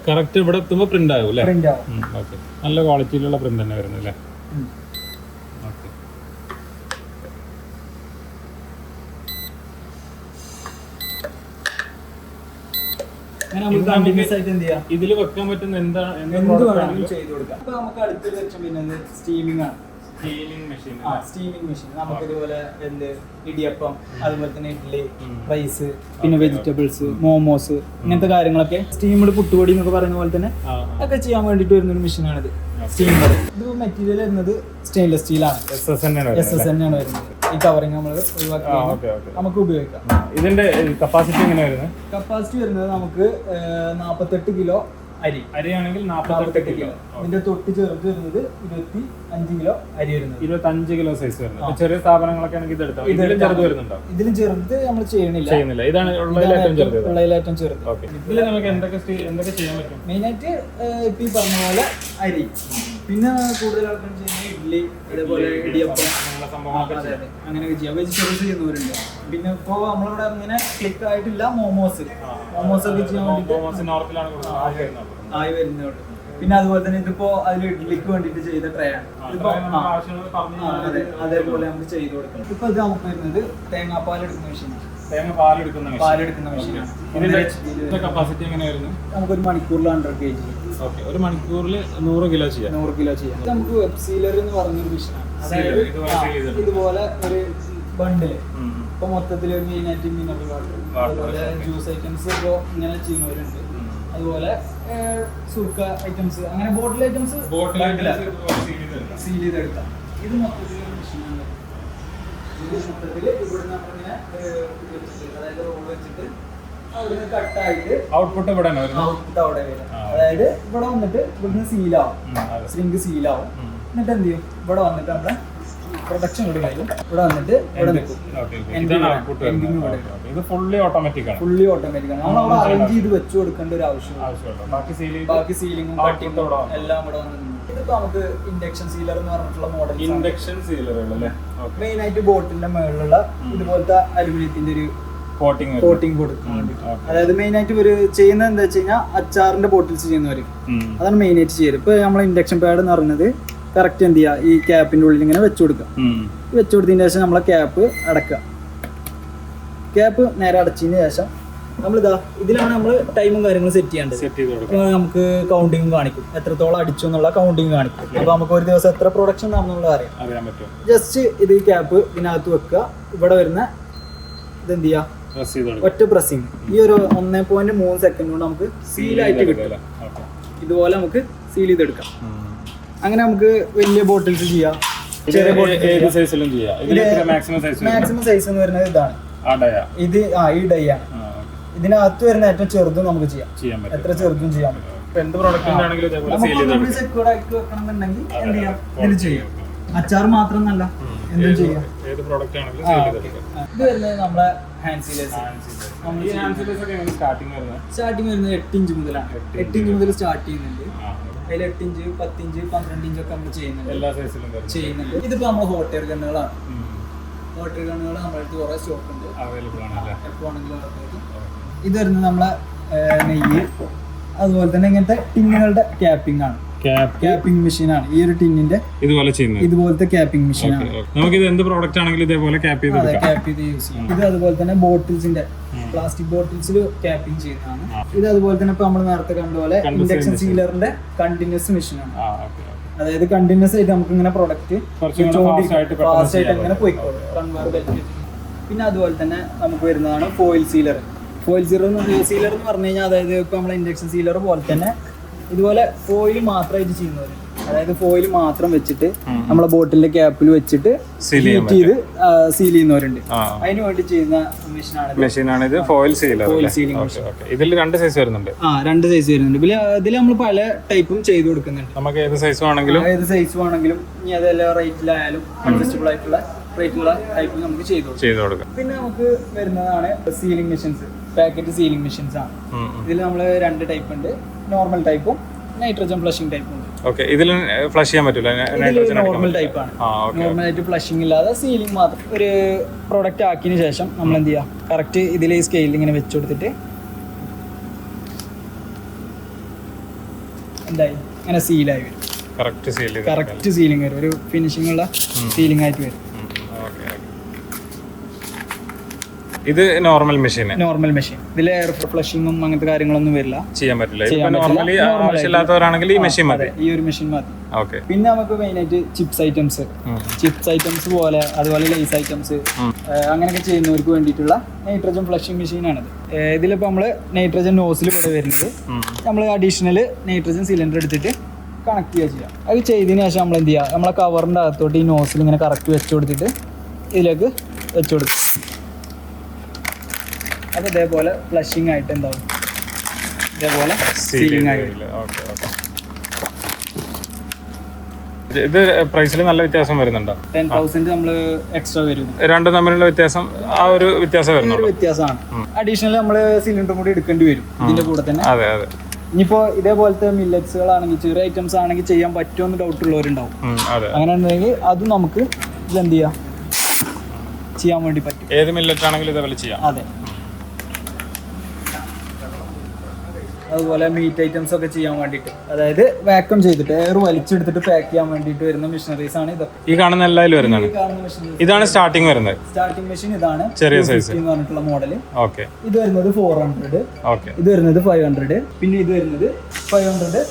കറക്റ്റ് ഇവിടെ എത്തുമ്പോൾ പ്രിന്റ് ആവും. നല്ല ക്വാളിറ്റിയിലുള്ള പ്രിന്റ് തന്നെ വരുന്നത് അല്ലേ. ഇതിൽ വെക്കാൻ പറ്റുന്ന എന്ത് വേണമെങ്കിലും ചെയ്ത് കൊടുക്കാം. അപ്പൊ നമുക്ക് അടുത്തൊരു സെക്ഷൻ പിന്നെ സ്റ്റീമിംഗ് ആണ്. സ്റ്റീമിംഗ് മെഷീൻ നമുക്ക് ഇതുപോലെ എന്ത് ഇടിയപ്പം, അതുപോലെ തന്നെ ഇഡ്ഡലി, റൈസ്, പിന്നെ വെജിറ്റബിൾസ്, മോമോസ്, ഇങ്ങനത്തെ കാര്യങ്ങളൊക്കെ സ്റ്റീമിഡ് പുട്ടുപൊടി എന്നൊക്കെ പറയുന്ന പോലെ തന്നെ ഒക്കെ ചെയ്യാൻ വേണ്ടിയിട്ട് വരുന്ന ഒരു മെഷീനാണിത്. സ്റ്റീമർ. ഇത് മെറ്റീരിയൽ വരുന്നത് സ്റ്റെയിൻലെസ് സ്റ്റീലാണ്. SS തന്നെയാണ് വരുന്നത്. ഈ കവറിങ് നമ്മൾ ഒഴിവാക്കി നമുക്ക് ഉപയോഗിക്കാം. ഇതിന്റെ കപ്പാസിറ്റി എങ്ങനെ വരുന്നത്? കപ്പാസിറ്റി വരുന്നത് നമുക്ക് 48 കിലോ അരിയാണെങ്കിൽ 48 കിലോ. ഇതിന്റെ തൊട്ട് ചെറുത് വരുന്നത് 25 കിലോ അരി വരുന്നത്. 25 കിലോ സൈസ് വരുന്നത്. ചെറിയ സ്ഥാപനങ്ങളൊക്കെ ആണെങ്കിൽ ഇതിലും ചെറുത് നമ്മൾ ചെയ്യുന്നില്ല. ഇതാണ് ഉള്ളതിലേറ്റവും ചെറുത്. ഇതിൽ നമുക്ക് എന്തൊക്കെ ചെയ്യാൻ പറ്റും? മെയിനായിട്ട് ഇപ്പൊ ഈ പറഞ്ഞ പോലെ അരി, പിന്നെ കൂടുതൽ ആൾക്കാർ ചെയ്യുന്നത് ഇഡ്ഡലി, അതേപോലെ ഇടിയപ്പം, അങ്ങനെയൊക്കെ ചെയ്യാം. വെജിറ്റബിൾസ് ചെയ്യുന്നവരുണ്ട്. പിന്നെ ഇപ്പോൾ നമ്മളിവിടെ ഇങ്ങനെ ക്ലിക്ക് ആയിട്ടില്ല മോമോസ് ഒക്കെ ചെയ്യാൻ വേണ്ടിയിട്ട് ആയി വരുന്നുണ്ട്. പിന്നെ അതുപോലെ തന്നെ ഇതിപ്പോ അതിൽ ഇഡ്ഡലിക്ക് വേണ്ടിയിട്ട് ചെയ്ത ട്രേ ആണ്. ഇതിപ്പോ അതേപോലെ നമുക്ക് ചെയ്ത് കൊടുക്കണം. ഇപ്പൊ ഇത് നമുക്ക് വരുന്നത് തേങ്ങാപ്പാൽ എടുക്കുന്ന മെഷീനാണ്. പാലെടുക്കുന്ന മെഷീനാണ്. കപ്പാസിറ്റി എങ്ങനെ വരുന്നു? നമുക്കൊരു മണിക്കൂറിൽ 100 kg. ഒരു മണിക്കൂറിൽ 100 കിലോ ചെയ്യാം. 100 കിലോ ചെയ്യാം. ഇത് നമുക്ക് വെബ് സീലർ എന്ന് പറഞ്ഞൊരു മെഷീനാണ്. അതായത് ഇതുപോലെ ഒരു ബണ്ടില് ഇപ്പൊ മൊത്തത്തിൽ മെയിനായിട്ട് മിനറൽ വാട്ടർ, അതുപോലെ ജ്യൂസ് ഐറ്റംസ് ഇപ്പോൾ ഇങ്ങനെ ചെയ്യുന്നവരുണ്ട്. അതുപോലെ സുർക്ക ഐറ്റംസ്, അങ്ങനെ ബോട്ടിൽ ഐറ്റംസ് സീൽ ചെയ്തെടുക്കാം. ഇത് മൊത്തത്തിൽ മെഷീനാണ്. ഇത് മൊത്തത്തിൽ ഇവിടെ നമ്മളിങ്ങനെ അതായത് റോൾ വെച്ചിട്ട് അവിടുന്ന് കട്ടായിട്ട് ഔട്ട്പുട്ട് ഇവിടെ ഔട്ട്പുട്ട് അവിടെ വരും. അതായത് ഇവിടെ വന്നിട്ട് ഇവിടുന്ന് സീലാവും, സ്ട്രിങ് സീലാവും. എന്നിട്ട് എന്ത് ചെയ്യും, ഇവിടെ വന്നിട്ട് നമ്മുടെ പ്രൊഡക്ഷൻ ഇവിടെ കഴിയും. ഇവിടെ വന്നിട്ട് ഇവിടെ നിൽക്കും. ഫുള്ളി ഓട്ടോമാറ്റിക് ആണ്. ഫുള്ളി ഓട്ടോമാറ്റിക് ആണ്. നമ്മൾ അവിടെ അറേഞ്ച് ചെയ്ത് വെച്ചു കൊടുക്കേണ്ട ഒരു ആവശ്യമില്ല. ബാക്കി സീലിംഗും കട്ടിങ്ങും എല്ലാം ഇവിടെ വന്ന്. ഇതിപ്പോ നമുക്ക് ഇൻഡക്ഷൻ സീലർ എന്ന് പറഞ്ഞിട്ടുള്ള മോഡൽ. ഇൻഡക്ഷൻ സീലറുകൾ മെയിൻ ആയിട്ട് ബോട്ടിലിന്റെ മുകളിലുള്ള ഇതുപോലത്തെ അലുമിനിയത്തിന്റെ ഒരു കോട്ടിംഗ് കൊടുക്കാൻ വേണ്ടി. അതായത് മെയിൻ ആയിട്ട് ഇവര് ചെയ്യുന്നത് എന്താ വെച്ച് കഴിഞ്ഞാൽ അച്ചാറിന്റെ ബോട്ടിൽസ് ചെയ്യുന്നവര് അതാണ് മെയിൻ ആയിട്ട് ചെയ്യുന്നത്. ഇപ്പൊ നമ്മളെ ഇൻഡക്ഷൻ പാഡ് എന്ന് പറയുന്നത് കറക്റ്റ് എന്ത് ചെയ്യുക, ഈ ക്യാപ്പിന്റെ ഉള്ളിൽ ഇങ്ങനെ വെച്ചു കൊടുക്കുക. വെച്ചു കൊടുത്തതിന് ശേഷം നമ്മളെ ക്യാപ്പ് അടക്കുക. ക്യാപ്പ് നേരെ അടച്ചതിന് ശേഷം നമ്മളിതാ ഇതിലാണ് നമ്മൾ ടൈമും കാര്യങ്ങളും സെറ്റ് ചെയ്യേണ്ടത്. നമുക്ക് കൗണ്ടിങ് കാണിക്കും, എത്രത്തോളം അടിച്ചു എന്നുള്ള കൗണ്ടിങ് കാണിക്കും. അപ്പൊ നമുക്ക് ഒരു ദിവസം എത്ര പ്രൊഡക്ഷൻ ആണെന്നുള്ള അറിയാം പറ്റും. ജസ്റ്റ് ഇത് ഈ ക്യാപ്പ് ഇതിനകത്ത് വെക്കുക. ഇവിടെ വരുന്ന ഇതെന്ത് ചെയ്യുക, ഒറ്റ പ്രസ്സിങ്. ഈ ഒരു 1.3 സെക്കൻഡ് കൊണ്ട് നമുക്ക് സീലായിട്ട് കിട്ടില്ല. ഇതുപോലെ നമുക്ക് സീൽ ചെയ്തെടുക്കാം. അങ്ങനെ നമുക്ക് വലിയ ബോട്ടിൽസ് ചെയ്യാം, ചെറിയ മാക്സിമം സൈസ് എന്ന് പറയുന്നത് ഇതാണ്. ഇത് ഈ ഡൈ ആണ്. ഇതിനകത്ത് വരുന്ന ഏറ്റവും ചെറുതും നമുക്ക് ചെയ്യാം, എത്ര ചെറുതും ചെയ്യാൻ പറ്റും. സെക്യൂർഡ് ആക്കി വെക്കണമെന്നുണ്ടെങ്കിൽ എന്ത് ചെയ്യാം, ഇതിൽ ചെയ്യാം. അച്ചാർ മാത്രമല്ല എന്തും ചെയ്യാം. ഇത് വരുന്നത് നമ്മളെ ഹാൻഡ് സീലേഴ്സ്. സ്റ്റാർട്ടിങ് വരുന്നത് 8 ഇഞ്ച് മുതലാണ്. 8 ഇഞ്ച് മുതൽ സ്റ്റാർട്ട് ചെയ്യുന്നുണ്ട്. അതിൽ 8 ഇഞ്ച്, 10 ഇഞ്ച്, 12 ഇഞ്ച് ഒക്കെ നമ്മൾ ചെയ്യുന്നുണ്ട്. ഇതിപ്പോ നമ്മൾ ഹോട്ട് എയർ ഗണ്ണുകളാണ്. ഹോട്ട് എയർ ഗണ്ണുകൾ നമ്മളടുത്ത് കുറെ സ്റ്റോക്ക് ഉണ്ട്, എപ്പോൾ ആണെങ്കിലും. ഇത് വരുന്നത് നമ്മളെ നെയ്യ്, അതുപോലെ തന്നെ ഇങ്ങനത്തെ ടിന്നുകളുടെ ക്യാപ്പിംഗ് ആണ്. ക്യാപ്പിംഗ് മെഷീനാണ് ഈ ഒരു ടിന്നിന്റെ ഇതുപോലത്തെ ക്യാപ്പിംഗ് മെഷീനാണ്. നമുക്ക് ഇത് എന്ത് പ്രോഡക്റ്റ് ആണെങ്കിലും ഇതേപോലെ ക്യാപ്പ് ചെയ്ത് യൂസ് ചെയ്യാം. ഇത് അതുപോലെ തന്നെ ബോട്ടിൽസിന്റെ പ്ലാസ്റ്റിക് ബോട്ടിൽസിൽ ക്യാപ്പിംഗ് ചെയ്യുന്നതാണ്. ഇത് അതുപോലെ തന്നെ ഇപ്പൊ നമ്മൾ നേരത്തെ കണ്ടപോലെ ഇൻഡക്ഷൻ സീലറിന്റെ കണ്ടിന്യൂസ് മെഷീനാണ്. അതായത് കണ്ടിന്യൂസ് ആയിട്ട് നമുക്ക് ഇങ്ങനെ പ്രൊഡക്റ്റ് ഫാസ്റ്റ് ആയിട്ട് ഇങ്ങനെ പോയിക്കോളും. പിന്നെ അതുപോലെ തന്നെ നമുക്ക് വരുന്നതാണ് ഫോയിൽ സീലർ. ഫോയിൽ സീലർ എന്ന് പറഞ്ഞു കഴിഞ്ഞാൽ അതായത് ഇപ്പൊ നമ്മളെ ഇൻഡക്ഷൻ സീലർ പോലെ തന്നെ ഇതുപോലെ ഫോയിൽ മാത്രമായിട്ട് ചെയ്യുന്നവർ, അതായത് ഫോയിൽ മാത്രം വെച്ചിട്ട് നമ്മളെ ബോട്ടിലിന്റെ ക്യാപ്പിൽ വെച്ചിട്ട് ഹീറ്റ് ചെയ്ത് സീൽ ചെയ്യുന്നവരുണ്ട്. അതിന് വേണ്ടി ചെയ്യുന്ന മെഷീനാണ് ഇത്, ഫോയിൽ സീലിംഗ് മെഷീൻ. ഇതിൽ 2 സൈസ് വരുന്നുണ്ട്. 2 സൈസ് വരുന്നുണ്ട്. ഇതിൽ നമ്മൾ പല ടൈപ്പും ചെയ്ത് കൊടുക്കുന്നുണ്ട്. നമുക്ക് ഏത് സൈസ് വേണമെങ്കിലും ഇനി അതെല്ലാം റേറ്റിലായാലും അഡ്ജസ്റ്റബിൾ ആയിട്ടുള്ള റേറ്റുള്ള ടൈപ്പ് നമുക്ക് ചെയ്ത് കൊടുക്കാം. പിന്നെ നമുക്ക് വരുന്നതാണ് sealing machines. Packet sealing machines ആണ്. ഇതിൽ നമ്മൾ 2 ടൈപ്പ് ഉണ്ട്, നോർമൽ ടൈപ്പും നൈട്രജൻ ഫ്ലഷിംഗ് ടൈപ്പും ഉണ്ട്. ഇതിൽ ഫ്ലഷ് ചെയ്യാൻ പറ്റില്ല, നോർമൽ ടൈപ്പ് ആണ്. നോർമൽ ആയിട്ട് ഫ്ലഷിംഗ് ഇല്ലാതെ സീലിംഗ് മാത്രം. ഒരു പ്രൊഡക്റ്റ് ആക്കിയതിന് ശേഷം നമ്മൾ എന്ത് ചെയ്യുക, കറക്റ്റ് ഇതിൽ ഈ സ്കെയിൽ ഇങ്ങനെ വെച്ച് കൊടുത്തിട്ട് എന്തായി ഇങ്ങനെ സീലായി വരും. കറക്റ്റ് സീലിംഗ് വരും, ഒരു ഫിനിഷിംഗ് ഉള്ള സീലിംഗ് ആയിട്ട് വരും. ഇത് നോർമൽ മെഷീൻ. ഇതിൽ എയർ ഫ്ലഷിങ്ങും അങ്ങനത്തെ കാര്യങ്ങളൊന്നും വരില്ല, ചെയ്യാൻ പറ്റില്ല. നോർമലി ആവശ്യമില്ലാത്തവരാണെങ്കിൽ ഈ മെഷീൻ മതി. പിന്നെ നമുക്ക് മെയിൻ ആയിട്ട് ചിപ്സ് ഐറ്റംസ് പോലെ, അതുപോലെ ലേസ് ഐറ്റംസ് അങ്ങനെയൊക്കെ ചെയ്യുന്നവർക്ക് വേണ്ടിയിട്ടുള്ള നൈട്രജൻ ഫ്ലഷിംഗ് മെഷീനാണിത്. ഇതിലിപ്പോൾ നമ്മൾ നൈട്രജൻ നോസിൽ ഇവിടെ വരുന്നത് നമ്മൾ അഡീഷണൽ നൈട്രജൻ സിലിണ്ടർ എടുത്തിട്ട് കണക്ട് ചെയ്യാം. അത് ചെയ്തതിന് ശേഷം നമ്മൾ എന്ത് ചെയ്യുക, നമ്മളെ കവറിൻ്റെ അകത്തോട്ട് ഈ നോസിൽ ഇങ്ങനെ കറക്റ്റ് വെച്ച് കൊടുത്തിട്ട് ഇതിലേക്ക് വെച്ച് കൊടുക്കും. അപ്പോൾ ഇതേപോലെ ഫ്ലഷിംഗ് ആയിട്ട് എന്താവും, ഇതേപോലെ സീലിംഗ് ആയിട്ട്. ഇത് പ്രൈസിൽ നല്ല വ്യത്യാസം വരുന്നുണ്ടോ? 10,000 നമ്മൾ എക്സ്ട്രാ വരും. രണ്ടും തമ്മിലുള്ള വ്യത്യാസം വ്യത്യാസമാണ്. അഡീഷണൽ നമ്മൾ സിലിണ്ടറും കൂടി എടുക്കേണ്ടി വരും ഇതിന്റെ കൂടെ തന്നെ. അതെ. ഇനിയിപ്പോ ഇതേപോലത്തെ മില്ലറ്റ്സുകളാണെങ്കിൽ, ചെറിയ ഐറ്റംസ് ആണെങ്കിൽ ചെയ്യാൻ പറ്റുമെന്ന് ഡൗട്ട് ഉള്ളവരുണ്ടാവും. അങ്ങനെ ഉണ്ടെങ്കിൽ അതും നമുക്ക് ഇതെന്ത് ചെയ്യാൻ വേണ്ടി പറ്റും. ഏത് മില്ലറ്റ് ആണെങ്കിലും ഇതേപോലെ ചെയ്യാം. അതെ. അതുപോലെ മീറ്റ് ഐറ്റംസ് ഒക്കെ ചെയ്യാൻ വേണ്ടിയിട്ട്, അതായത് വാക്യൂം ചെയ്തിട്ട് എയർ വലിച്ചെടുത്തിട്ട് പാക്ക് ചെയ്യാൻ വേണ്ടിയിട്ട് വരുന്ന മെഷീനറീസ് ആണ് ഇതൊക്കെ. ഈ കാണുന്ന എല്ലാവരും വരുന്നതാണ്. ഇതാണ് സ്റ്റാർട്ടിംഗ് വരുന്നത്. സ്റ്റാർട്ടിംഗ് മെഷീൻ ഇതാണ്, ചെറിയ സൈസ് എന്ന് പറഞ്ഞിട്ടുള്ള മോഡൽ. ഓക്കെ. ഇത് വരുന്നത് 400, ഓക്കെ. ഇത് വരുന്നത് 500, പിന്നെ ഇത് വരുന്നത് 500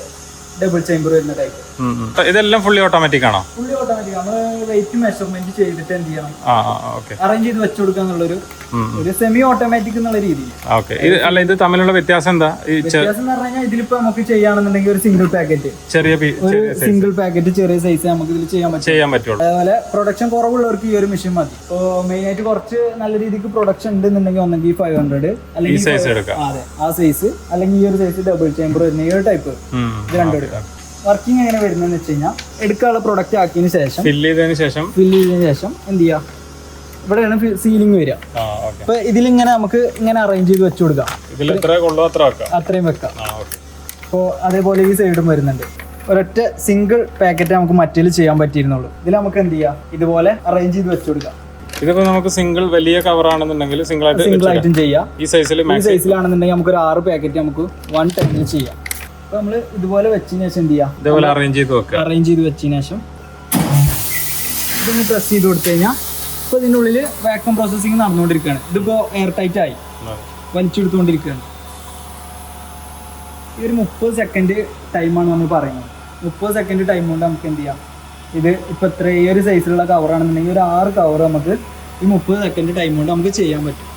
ഡബിൾ ചേംബർ വരുന്ന ടൈപ്പ്. ഇതെല്ലാം ഫുള്ളി ഓട്ടോമാറ്റിക് ആണോ? Fully automatic. നമ്മൾ വെയിറ്റ് മെഷർമെന്റ് ചെയ്തിട്ട് എന്ത് ചെയ്യണം, ഓക്കെ, അറേഞ്ച് ചെയ്ത് വെച്ചു കൊടുക്കുക എന്നുള്ളൊരു ഒരു സെമി ഓട്ടോമാറ്റിക് എന്നുള്ള രീതിയിൽ. ഓക്കെ. അല്ല, ഇത് തമ്മിലുള്ള വ്യത്യാസം എന്താ? വ്യത്യാസം എന്ന് പറഞ്ഞു കഴിഞ്ഞാൽ ഇതിലിപ്പോ നമുക്ക് ചെയ്യുകയാണെന്നുണ്ടെങ്കിൽ ഒരു സിംഗിൾ പാക്കറ്റ്, ഒരു സിംഗിൾ പാക്കറ്റ് ചെറിയ സൈസ് നമുക്ക് ഇതിൽ ചെയ്യാൻ പറ്റും. അതേപോലെ പ്രൊഡക്ഷൻ കുറവുള്ളവർക്ക് ഈ ഒരു മെഷീൻ മതി. ഇപ്പോ മെയിൻ ആയിട്ട് കുറച്ച് നല്ല രീതിക്ക് പ്രൊഡക്ഷൻ ഉണ്ടെന്നുണ്ടെങ്കിൽ ഒന്നെങ്കിൽ 500 അല്ലെങ്കിൽ അതെ ആ സൈസ്, അല്ലെങ്കിൽ ഈ ഒരു സൈസ് ഡബിൾ ചേംബർ വരുന്ന ഈ ഒരു ടൈപ്പ്, ഇത് രണ്ടും എടുക്കാം. വർക്കിംഗ് എങ്ങനെ വരുന്നതെന്ന് വെച്ച് കഴിഞ്ഞാൽ എടുക്കാനുള്ള പ്രൊഡക്റ്റ് ആക്കിയതിനു ശേഷം ഫില്ല് ചെയ്തതിനു ശേഷം എന്ത് ചെയ്യാം, ഇവിടെയാണ് സീലിംഗ് വരിക. അപ്പൊ ഇതിലിങ്ങനെ നമുക്ക് ഇങ്ങനെ അറേഞ്ച് ചെയ്ത് വെച്ചു കൊടുക്കാം, അത്രയും വെക്കാം. അപ്പോൾ അതേപോലെ ഈ സൈഡും വരുന്നുണ്ട്. ഒരൊറ്റ സിംഗിൾ പാക്കറ്റ് നമുക്ക് മറ്റേൽ ചെയ്യാൻ പറ്റിയിരുന്നുള്ളൂ. ഇതിൽ നമുക്ക് എന്ത് ചെയ്യാം, ഇതുപോലെ അറേഞ്ച് ചെയ്ത് വെച്ചു കൊടുക്കാം. ഇതിപ്പോ നമുക്ക് സിംഗിൾ വലിയ കവർ ആണെന്നുണ്ടെങ്കിൽ സിംഗിൾ ആയിട്ടും ചെയ്യാം. ഈ സൈസിലാണെന്നുണ്ടെങ്കിൽ നമുക്ക് ഒരു 6 പാക്കറ്റ് നമുക്ക് 1 ടൈമിൽ ചെയ്യാം. അപ്പൊ നമ്മള് ഇതുപോലെ വെച്ചതിന് ശേഷം എന്ത് ചെയ്യാം, ഇതുപോലെ അറേഞ്ച് ചെയ്ത് വെച്ചതിന് ശേഷം ഇതൊന്ന് പ്രസ് ചെയ്ത് കൊടുത്തു കഴിഞ്ഞാൽ ഇപ്പൊ ഇതിനുള്ളിൽ വാക്യൂം പ്രോസസ്സിംഗ് നടന്നുകൊണ്ടിരിക്കുകയാണ്. ഇതിപ്പോ എയർ ടൈറ്റ് ആയി വലിച്ചെടുത്തുകൊണ്ടിരിക്കുകയാണ്. ഈ ഒരു 30 സെക്കൻഡ് ടൈമാണ് നമ്മൾ പറയുന്നത്. 30 സെക്കൻഡ് ടൈം കൊണ്ട് നമുക്ക് എന്ത് ചെയ്യാം, ഇത് ഇപ്പൊ ഇത്ര ഈ ഒരു സൈസിലുള്ള കവറാണെന്നുണ്ടെങ്കിൽ ഒരു 6 കവർ നമുക്ക് ഈ 30 സെക്കൻഡ് ടൈം കൊണ്ട് നമുക്ക് ചെയ്യാൻ പറ്റും.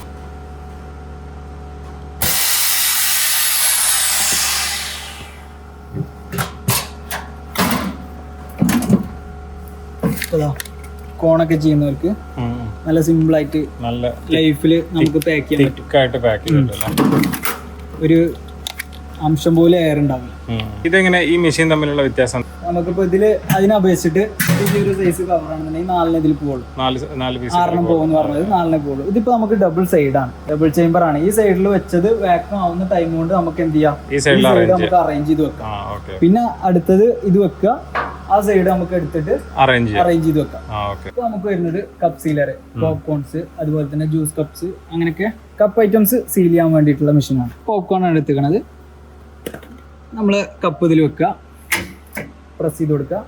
കോണൊക്കെ ചെയ്യുന്നവർക്ക് നല്ല സിമ്പിൾ ആയിട്ട് നല്ല ലൈഫില് നമുക്ക് പാക്ക് ചെയ്യാൻ പറ്റും. ഒരു അംശം പോലെ എയർ ഉണ്ടാവില്ല. ഇതെങ്ങനെ ഈ മെഷീൻ തമ്മിലുള്ള വ്യത്യാസം? നമുക്കിപ്പോ ഇതില് അതിനപേക്ഷിച്ചിട്ട് ഒരു സൈസ് കവറാണെന്നുണ്ടെങ്കിൽ 4 ഇതിൽ പോകുള്ളൂ, 6 പോകുന്നു പറഞ്ഞത് 4 പോകുള്ളൂ. ഇതിപ്പോ നമുക്ക് ഡബിൾ സൈഡാണ്, ഡബിൾ ചേംബർ ആണ്. ഈ സൈഡിൽ വെച്ചത് വാക്യൂം ആവുന്ന ടൈം കൊണ്ട് നമുക്ക് എന്ത് ചെയ്യാം, ഈ സൈഡ് നമുക്ക് അറേഞ്ച് ചെയ്ത് വെക്കാം. പിന്നെ അടുത്തത് ഇത് വെക്കുക, ആ സൈഡ് നമുക്ക് എടുത്തിട്ട് അറേഞ്ച് ചെയ്ത് വെക്കാം. ഇപ്പൊ നമുക്ക് വരുന്നത് കപ്പ് സീലർ, പോപ്കോൺസ്, അതുപോലെ തന്നെ ജ്യൂസ് കപ്സ്, അങ്ങനെയൊക്കെ കപ്പ് ഐറ്റംസ് സീൽ ചെയ്യാൻ വേണ്ടിയിട്ടുള്ള മെഷീനാണ്. പോപ്കോൺ ആണ് എടുത്തിരിക്കണത്. നമ്മള് കപ്പ് ഇതിൽ വെക്കുക, പ്രസ് ചെയ്ത് കൊടുക്കുക,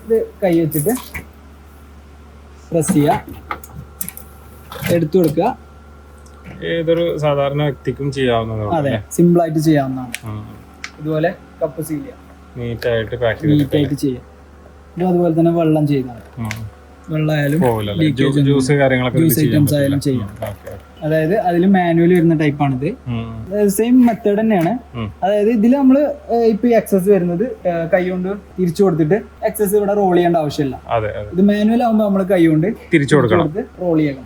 ഇത് കൈ വെച്ചിട്ട് പ്രസ് ചെയ്യുക, എടുത്തു കൊടുക്കുക. ഏതൊരു സാധാരണ വ്യക്തിക്കും ചെയ്യാവുന്നതാണ്. അതെ, സിമ്പിൾ ആയിട്ട് ചെയ്യാവുന്നതാണ്. ഇതുപോലെ കപ്പ് സീൽ ചെയ്യാം, നീറ്റായിട്ട് ചെയ്യാം. ഇത് അതുപോലെ തന്നെ വെള്ളം ചെയ്യുന്നതാണ്. വെള്ളമായാലും ജ്യൂസ് ഐറ്റംസ് ആയാലും ചെയ്യാം. അതായത് അതിൽ മാനുവൽ വരുന്ന ടൈപ്പാണിത്. സെയിം മെത്തേഡ് തന്നെയാണ്. അതായത് ഇതിൽ നമ്മള് ഇപ്പൊ എക്സസ് വരുന്നത് കൈ കൊണ്ട് തിരിച്ചു കൊടുത്തിട്ട് എക്സസ് ഇവിടെ റോൾ ചെയ്യേണ്ട ആവശ്യമില്ല. ഇത് മാനുവൽ ആകുമ്പോൾ നമ്മൾ കൈ കൊണ്ട് തിരിച്ചു കൊടുത്ത് റോൾ ചെയ്യണം.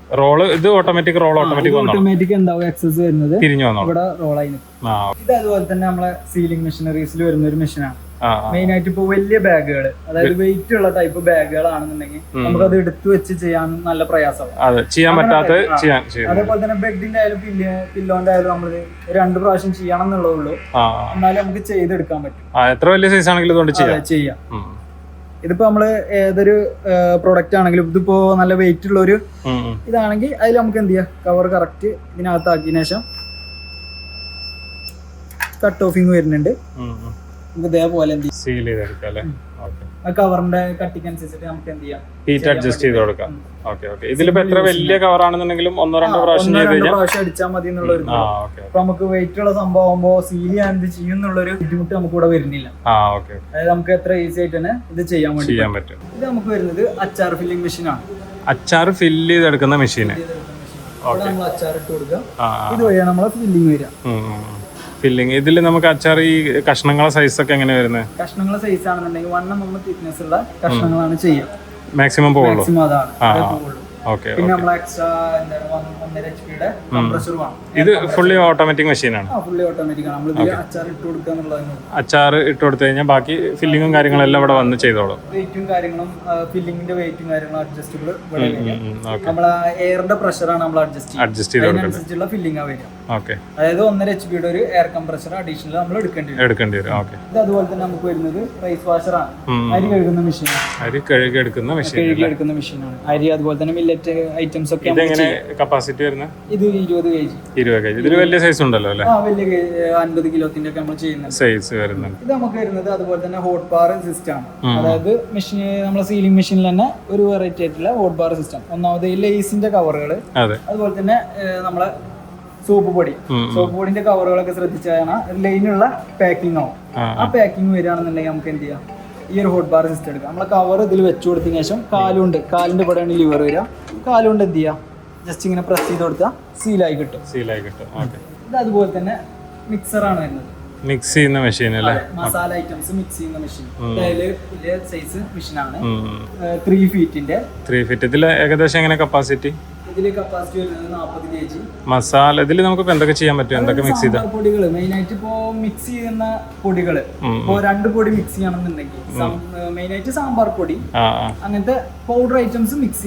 ഓട്ടോമാറ്റിക് എന്താവും എക്സസ് വരുന്നത് ഇവിടെ റോളായി നിൽക്കും. ഇത് അതുപോലെ തന്നെ നമ്മളെ സീലിംഗ് മെഷീനറീസിൽ വരുന്ന ഒരു മെഷീനാണ്. മെയിൻ ആയിട്ട് ഇപ്പൊ വലിയ ബാഗുകൾ, അതായത് വെയിറ്റ് ഉള്ള ടൈപ്പ് ബാഗുകളാണെന്നുണ്ടെങ്കിൽ നമുക്കത് എടുത്തു വെച്ച് ചെയ്യാൻ നല്ല പ്രയാസമാണ്. അതേപോലെ തന്നെ ബെഡിന്റെ ആയാലും പില്ലോന്റെ ആയാലും നമ്മള് 2 പ്രാവശ്യം ചെയ്യണം എന്നുള്ളതുള്ളൂ, എന്നാലും നമുക്ക് ചെയ്തെടുക്കാൻ പറ്റും. എത്ര വലിയ സൈസ് ആണെങ്കിലും ചെയ്യാം. ഇതിപ്പോ നമ്മള് ഏതൊരു പ്രൊഡക്റ്റ് ആണെങ്കിലും ഇതിപ്പോ നല്ല വെയിറ്റ് ഉള്ള ഒരു ഇതാണെങ്കിൽ അതിൽ നമുക്ക് എന്ത് ചെയ്യാം, കവർ കറക്റ്റ് ഇതിനകത്താക്കിയതിനു ശേഷം കട്ട് ഓഫിങ് വരുന്നുണ്ട്. ഇതേപോലെ കവറിന്റെ കട്ടിക്ക് അനുസരിച്ചിട്ട് നമുക്ക് എന്ത് ചെയ്യാം, ഹീറ്റ് അഡ്ജസ്റ്റ് ചെയ്ത് കൊടുക്കാം. ഇതിലിപ്പോ എത്ര വലിയ കവർ ആണെന്നുണ്ടെങ്കിലും 1-2 പ്രാവശ്യം അടിച്ചാൽ മതി എന്നുള്ള ഒരു ഇപ്പൊ നമുക്ക് വെയിറ്റ് ഉള്ള സംഭവം ആകുമ്പോ സീൽ ചെയ്യാൻ ഇത് ചെയ്യുന്നുള്ളൊരു ബുദ്ധിമുട്ട് നമുക്ക് ഇവിടെ വരുന്നില്ല. അതായത് നമുക്ക് എത്ര ഈസി ആയിട്ട് തന്നെ ഇത് ചെയ്യാൻ പറ്റും. ഇത് നമുക്ക് വരുന്നത് അച്ചാർ ഫില്ലിംഗ് മെഷീൻ ആണ്. അച്ചാർ ഫില്ല് ചെയ്തെടുക്കുന്ന മെഷീൻ. നമ്മൾ അച്ചാർ ഇട്ട് കൊടുക്കുക, ഇതുവഴിയാണ് നമ്മളെ ഫില്ലിംഗ് വരിക. ഫില്ലിംഗ് ഇതിൽ നമുക്ക് അച്ചാർ ഈ കഷ്ണങ്ങളെ സൈസ് ഒക്കെ എങ്ങനെ വരുന്നത്? കഷ്ണങ്ങളെ സൈസ് ആണെന്നുണ്ടെങ്കിൽ 1 mm തിക്നെസ് ഉള്ള കഷ്ണങ്ങളാണ് ചെയ്യുക. മാക്സിമം പോകുള്ളൂ. അതാണ്. പിന്നെ നമ്മൾ എക്സ്ട്രാ 1.5 HP യുടെ കംപ്രസർ വേണം. ഇത് ഫുള്ളി ഓട്ടോമാറ്റിക് മെഷീനാണ്. ഫുള്ളി ഓട്ടോമാറ്റിക് ആണ്. നമ്മൾ ഇതിൽ അച്ചാർ ഇട്ട് കൊടുക്കുക എന്നുള്ളതാണ്. അച്ചാർ ഇട്ട് കൊടുത്തു കഴിഞ്ഞാൽ ബാക്കി ഫില്ലിങ്ങും കാര്യങ്ങളും എല്ലാം ഇവിടെ വന്ന് ചെയ്തോളും. വെയിറ്റും കാര്യങ്ങളും ഫില്ലിങ്ങിന്റെ വെയിറ്റും കാര്യങ്ങളും അഡ്ജസ്റ്റബിൾ. നമ്മളെ എയറിന്റെ പ്രഷറാണ് നമ്മൾ അഡ്ജസ്റ്റ് ചെയ്ത് അതിനനുസരിച്ചുള്ള ഫില്ലിംഗ് വരിക. ഓക്കെ. അതായത് 1.5 HP ഒരു എയർ കംപ്രസർ അഡീഷണൽ നമ്മൾ എടുക്കേണ്ടി വരും. ഓക്കെ. ഇത് അതുപോലെ തന്നെ നമുക്ക് വരുന്നത് റൈസ് വാഷറാണ്, അരി കഴുകുന്ന മെഷീനാണ്. അരി കഴുകിയെടുക്കുന്ന മെഷീനാണ്. അരി അതുപോലെ തന്നെ മില്ലറ്റ് ഐറ്റംസ് ഒക്കെ. ഇതെങ്ങനെ കപ്പാസിറ്റി വരുന്നത്? ഇത് 20 kg. 20 kg. ഇതിൽ വലിയ സൈസ് ഉണ്ടല്ലോ അല്ലേ? വലിയ 50 കിലോത്തിന്റെ ഒക്കെ നമ്മൾ ചെയ്യുന്നത് സൈസ് വരുന്നുണ്ട്. ഇത് നമുക്ക് വരുന്നത് അതുപോലെ തന്നെ ഹോട്ട് ബാർ സിസ്റ്റം ആണ്. അതായത് മെഷീൻ നമ്മളെ സീലിംഗ് മെഷീനിൽ തന്നെ ഒരു വെറൈറ്റി ആയിട്ടുള്ള ഹോട്ട് ബാർ സിസ്റ്റം. ഒന്നാമത് ഈ ലേസിന്റെ കവറുകൾ, അതുപോലെ തന്നെ നമ്മളെ സോപ്പ് പൊടിന്റെ കവറുകളൊക്കെ ശ്രദ്ധിച്ചാൽ ഒരു ലൈനുള്ള പാക്കിംഗ് ആവും. ആ പാക്കിംഗ് വരികയാണെന്നുണ്ടെങ്കിൽ നമുക്ക് എന്ത് ചെയ്യാം, ഈ ഒരു ഹോട്ട് ബാർ സിസ്റ്റം എടുക്കാം. നമ്മളെ കവർ ഇതിൽ വെച്ചു കൊടുത്തതിന് ശേഷം കാലിന്റെ ഇവിടെയാണ് ലിവർ വരിക. കാലുകൊണ്ട് എന്ത് ചെയ്യാം, ജസ്റ്റ് ഇങ്ങനെ പ്രസ് ചെയ്ത് കൊടുത്താൽ സീലായി കിട്ടും. ഇത് അതുപോലെ തന്നെ മിക്സറാണ് വരുന്നത്. മിക്സ് ചെയ്യുന്ന മെഷീൻ അല്ലേ? മസാല ഐറ്റംസ് മിക്സ് ചെയ്യുന്ന മെഷീൻ. വലിയ സൈസ് മെഷീനാണ്. 3 ഫീറ്റിന്റെ. ഇതിൽ ഏകദേശം എങ്ങനെ കപ്പാസിറ്റി? ഇതില് കപ്പാസിറ്റി വരുന്നത് 40 kg. മസാല ഇതിൽ നമുക്ക് എന്തൊക്കെ ചെയ്യാൻ പറ്റും? എന്തൊക്കെ മിക്സ് ചെയ്താൽ? പൊടികള് മെയിൻ ആയിട്ട് ഇപ്പോ മിക്സ് ചെയ്യുന്ന പൊടികള് ഇപ്പോ 2 പൊടി മിക്സ് ചെയ്യണമെന്നുണ്ടെങ്കിൽ മെയിൻ ആയിട്ട് സാമ്പാർ പൊടി അങ്ങനത്തെ പൗഡർ ഐറ്റംസ് മിക്സ്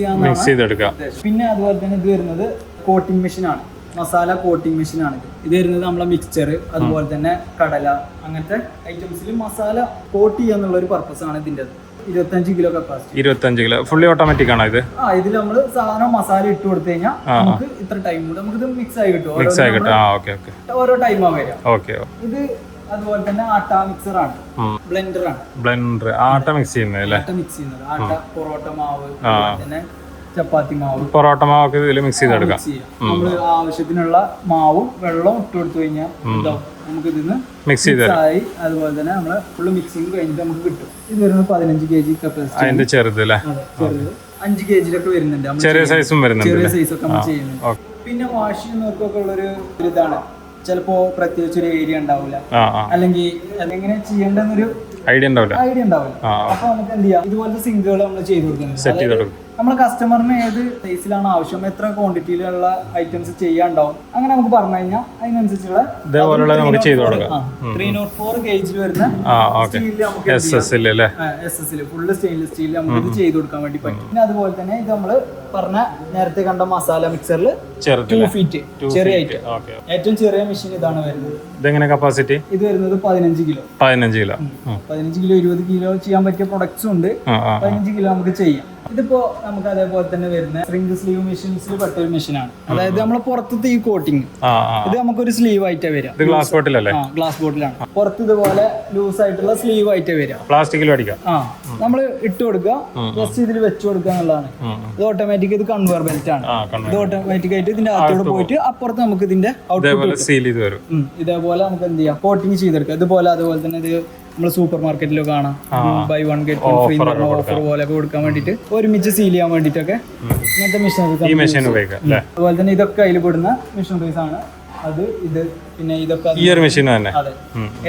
ചെയ്തെടുക്കാം. പിന്നെ അതുപോലെ തന്നെ ഇത് വരുന്നത് കോട്ടിംഗ് മെഷീനാണ്, മസാല കോട്ടിംഗ് മെഷീനാണ്. ഇത് വരുന്നത് നമ്മളെ മിക്സ്ചർ അതുപോലെ തന്നെ കടല അങ്ങനത്തെ ഐറ്റംസിൽ മസാല കോട്ട് ചെയ്യാന്നുള്ള ഒരു പർപ്പസ് ആണ് ഇതിന്റെ. 25 kilo capacity. 25 kilo fully automatic ആണോ ഇത്? ഇതിൽ നമ്മള് സാധനം മസാല ഇട്ട് കൊടുത്തു കഴിഞ്ഞാൽ നമുക്ക് ഇത്ര ടൈം കൊണ്ട് നമുക്ക് ഇത് മിക്സ് ആയി കിട്ടും. ഓരോ ടൈം വരിക. ഇത് അതുപോലെ തന്നെ ആട്ട മിക്സർ ആണ്, ബ്ലെൻഡർ ആണ്. ആട്ട മിക്സ് ചെയ്യുന്നത് ആട്ട പൊറോട്ട മാവ് പിന്നെ ചപ്പാത്തി മാവ്, പൊറോട്ട മാവൊക്കെ ഇതിൽ മിക്സ് ചെയ്തെടുക്കാം. നമ്മള് ആവശ്യത്തിനുള്ള മാവും വെള്ളവും ഇട്ട് കൊടുത്തു കഴിഞ്ഞാൽ നമുക്ക് ഇതിന്ന് മിക്സ് ആയി. അതുപോലെ തന്നെ നമ്മള് ഫുള്ള് മിക്സിങ് കഴിഞ്ഞിട്ട് നമുക്ക് കിട്ടും. ഇത് വരുന്നത് 15 kg കപ്പാസിറ്റി. അതിന്റെ ചെറുത് 5 kg ഒക്കെ വരുന്നുണ്ട്. ചെറിയ സൈസും വരുന്നുണ്ട്. ചെറിയ സൈസ് ഒക്കെ നമ്മൾ ചെയ്യുന്നുണ്ട്. പിന്നെ വാഷ് ചെയ്യുന്നവർക്കൊക്കെ ഉള്ളൊരു ഇതാണ്, ചിലപ്പോ പ്രത്യേകിച്ച് ഒരു ഏരിയ ഉണ്ടാവില്ല, അല്ലെങ്കിൽ എങ്ങനെ ചെയ്യേണ്ടെന്നൊരു ഐഡിയ ഉണ്ടാവില്ല. അപ്പൊ നമുക്ക് എന്ത് ചെയ്യാം, ഇതുപോലത്തെ സിങ്കുകൾ നമ്മൾ ചെയ്ത് കൊടുക്കുന്നത്. നമ്മളെ കസ്റ്റമറിന് ഏത് സൈസിലാണ് ആവശ്യം, എത്ര ക്വാണ്ടിറ്റിയിലുള്ള ഐറ്റംസ് ചെയ്യാണ്ടാവും, അങ്ങനെ നമുക്ക് പറഞ്ഞു കഴിഞ്ഞാൽ അതിനനുസരിച്ചുള്ള 304 kg വരുന്ന ഫുള്ള് സ്റ്റെയിൻലെസ് സ്റ്റീൽ നമുക്ക് ഇത് ചെയ്ത് കൊടുക്കാൻ വേണ്ടി പറ്റും. പിന്നെ അതുപോലെ തന്നെ ഇത് നമ്മള് പറഞ്ഞ നേരത്തെ കണ്ട മസാല മിക്സറിൽ 2 ഫീറ്റ് ചെറിയ ഐറ്റം, ഏറ്റവും ചെറിയ മെഷീൻ ഇതാണ് വരുന്നത്. ഇതെങ്ങനെ കപ്പാസിറ്റി? ഇത് വരുന്നത് 15 കിലോ. 15 കിലോ 20 കിലോ ചെയ്യാൻ പറ്റിയ പ്രൊഡക്ട്സും ഉണ്ട്. 15 കിലോ നമുക്ക് ചെയ്യാം. ഇതിപ്പോ നമുക്ക് അതേപോലെ തന്നെ വരുന്ന സ്പ്രിംഗ് സ്ലീവ് മെഷീൻസിൽ പെട്ട ഒരു മെഷീനാണ്. അതായത് നമ്മളെ പുറത്തത്തെ ഈ കോട്ടിങ് ഇത് നമുക്കൊരു സ്ലീവ് ആയിട്ടാ വരിക. ഗ്ലാസ് ബോട്ടിലല്ലേ? ഗ്ലാസ് ബോട്ടിലാണ്. പുറത്ത് ഇതുപോലെ ലൂസ് ആയിട്ടുള്ള സ്ലീവ് ആയിട്ടാ വരിക. പ്ലാസ്റ്റിക്കിൽ അടിക്കാം. നമ്മള് ഇട്ട് കൊടുക്കുക, ജസ്റ്റ് ഇതിൽ വെച്ച് കൊടുക്കുക എന്നുള്ളതാണ്. ഇത് ഓട്ടോമാറ്റിക്, ഇത് കൺവെയർ ബെൽറ്റ് ആണ്. ഇത് ഓട്ടോമാറ്റിക് ആയിട്ട് ഇതിന്റെ അകത്തോട് പോയിട്ട് അപ്പുറത്ത് നമുക്ക് ഇതിന്റെ ഇതേപോലെ നമുക്ക് എന്ത് ചെയ്യാം, കോട്ടിങ് ചെയ്തെടുക്കാം. അതുപോലെ തന്നെ ഇത് നമ്മൾ സൂപ്പർ മാർക്കറ്റിലോ കാണാം, ബൈ 1 get 1 ഫ്രീ ഓഫർ പോലെയൊക്കെ കൊടുക്കാൻ വേണ്ടിട്ട് ഒരുമിച്ച് സീൽ ചെയ്യാൻ വേണ്ടിട്ടൊക്കെ ഇങ്ങനത്തെ മെഷീനറീസ്. അതുപോലെ തന്നെ ഇതൊക്കെ അതിൽ പെടുന്ന മെഷീനറീസ് ആണ്. അത് ഇത് പിന്നെ ഇതൊക്കെ അതെ.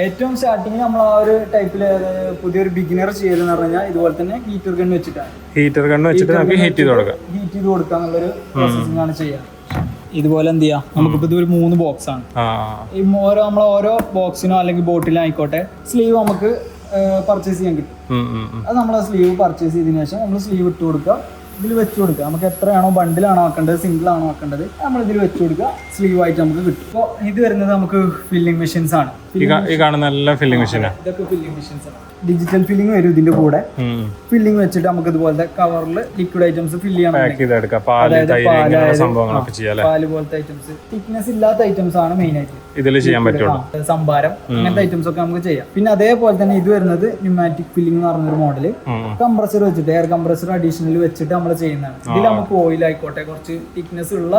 ഏറ്റവും സ്റ്റാർട്ടിങ് നമ്മൾ ആ ഒരു ടൈപ്പില് പുതിയൊരു ബിഗിനർ ചെയ്തെന്ന് പറഞ്ഞാൽ ഇതുപോലെ തന്നെ ഹീറ്റർ ഗൺ വെച്ചിട്ടാണ്. ഹീറ്റ് ചെയ്ത് കൊടുക്കുക എന്നുള്ളൊരു പ്രോസസ്സിംഗ് ആണ് ചെയ്യാം. ഇതുപോലെ എന്ത് ചെയ്യാം, നമുക്കിപ്പോ ഇത് ഒരു 3 ബോക്സ് ആണ്. ഈ ഓരോ ബോക്സിനോ അല്ലെങ്കിൽ ബോട്ടിലോ ആയിക്കോട്ടെ സ്ലീവ് നമുക്ക് പർച്ചേസ് ചെയ്യാൻ കിട്ടും. അത് നമ്മൾ ആ സ്ലീവ് പർച്ചേസ് ചെയ്തതിനു ശേഷം നമ്മൾ സ്ലീവ് ഇട്ട് കൊടുക്കുക, ഇതിൽ വെച്ച് കൊടുക്കുക. നമുക്ക് എത്രയാണോ ബണ്ടിലാണോ ആക്കേണ്ടത്, സിംഗിൾ ആണോ ആക്കേണ്ടത്, നമ്മൾ ഇതിൽ വെച്ച് കൊടുക്കുക, സ്ലീവ് ആയിട്ട് നമുക്ക് കിട്ടും. ഇപ്പോൾ ഇത് വരുന്നത് നമുക്ക് ഫില്ലിംഗ് മെഷീൻസ് ആണ്. ഇതൊക്കെ ഫില്ലിംഗ് മെഷീൻസ് ആണ്. ഡിജിറ്റൽ ഫില്ലിംഗ് വരും ഇതിന്റെ കൂടെ. ഫില്ലിംഗ് വെച്ചിട്ട് നമുക്ക് ഇതുപോലത്തെ കവറിൽ ലിക്വിഡ് ഐറ്റംസ് ഫില്ല് ചെയ്യണം. പാല് പോലത്തെ ഐറ്റംസ്, തിക്നെസ് ഇല്ലാത്ത ഐറ്റംസ് ആണ് മെയിൻ ആയിട്ട് ഇതിൽ ചെയ്യാൻ പറ്റുള്ളൂ. സംഭാരം അങ്ങനത്തെ ഐറ്റംസ് ഒക്കെ നമുക്ക് ചെയ്യാം. പിന്നെ അതേപോലെ തന്നെ ഇത് വരുന്നത് ന്യൂമാറ്റിക് ഫില്ലിംഗ് എന്ന് പറഞ്ഞൊരു മോഡല്. കംപ്രസർ വെച്ചിട്ട് എയർ കംപ്രസർ അഡീഷണൽ വെച്ചിട്ട് നമ്മൾ ചെയ്യുന്നതാണ്. ഇതിൽ നമുക്ക് ഓയിൽ ആയിക്കോട്ടെ കുറച്ച് തിക്നെസ് ഉള്ള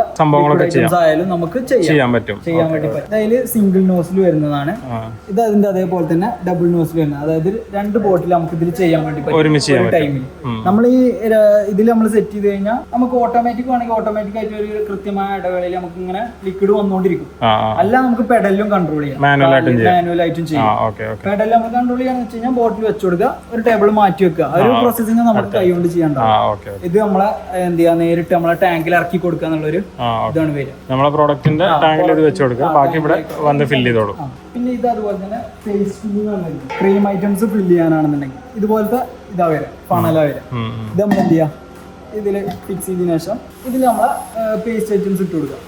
ഐറ്റംസ് ആയാലും നമുക്ക് ചെയ്യാൻ പറ്റും. അതിൽ സിംഗിൾ നോസിൽ വരുന്നതാണ്. ഇത് അതിന്റെ അതേപോലെ തന്നെ ഡബിൾ നോസിൽ വരുന്നത്. അതായത് 2 ബോട്ടിൽ നമുക്ക് ഇതിൽ ചെയ്യാൻ വേണ്ടി പറ്റും ടൈമിൽ. നമ്മൾ ഈ ഇതിൽ നമ്മൾ സെറ്റ് ചെയ്ത് കഴിഞ്ഞാൽ നമുക്ക് ഓട്ടോമാറ്റിക് ആണെങ്കിൽ ഓട്ടോമാറ്റിക് ആയിട്ട് ഒരു കൃത്യമായ ഇടവേളയിൽ നമുക്ക് ഇങ്ങനെ ലിക്വിഡ് വന്നുകൊണ്ടിരിക്കും. അല്ല നമുക്ക് പെഡലിലും കൺട്രോൾ ചെയ്യാം, മാനുവലായിട്ടും ചെയ്യാം. പെഡൽ നമ്മൾ കൺട്രോൾ ചെയ്യാന്ന് വെച്ച് കഴിഞ്ഞാൽ ബോട്ടിൽ വെച്ച് കൊടുക്കുക, ഒരു ടേബിൾ മാറ്റി വെക്കുക. ഒരു പ്രോസസ്സിംഗ് നമുക്ക് കൈകൊണ്ട് ചെയ്യാണ്ടാവും. ഇത് നമ്മളെ എന്ത് ചെയ്യാ, നേരിട്ട് നമ്മളെ ടാങ്കിൽ ഇറക്കി കൊടുക്കുക എന്നുള്ളൊരു ഇതാണ് വരിക. നമ്മളെ പ്രോഡക്റ്റിന്റെ ടാങ്കിൽ ഇത് വെച്ച് കൊടുക്കുക, ബാക്കി ഇവിടെ വന്ന് ഫില്ല് ചെയ്തോളും. പിന്നെ ഇത് അതുപോലെ തന്നെ ഫേസ് ഫില്ലിംഗ് ആണ്. ക്രീം ഐറ്റംസ് ഫില്ല് ചെയ്യാനാണെന്നുണ്ടെങ്കിൽ ഇതുപോലത്തെ ഇതാ വരാം, ഫണലാ വരാം. ഇത് നമ്മൾ എന്ത് ചെയ്യാം, ഇതിൽ ഫിക്സ് ചെയ്തതിനു ശേഷം ഇതിൽ നമ്മളെ പേസ്റ്റ് ഐറ്റംസ് ഇട്ട് കൊടുക്കുക.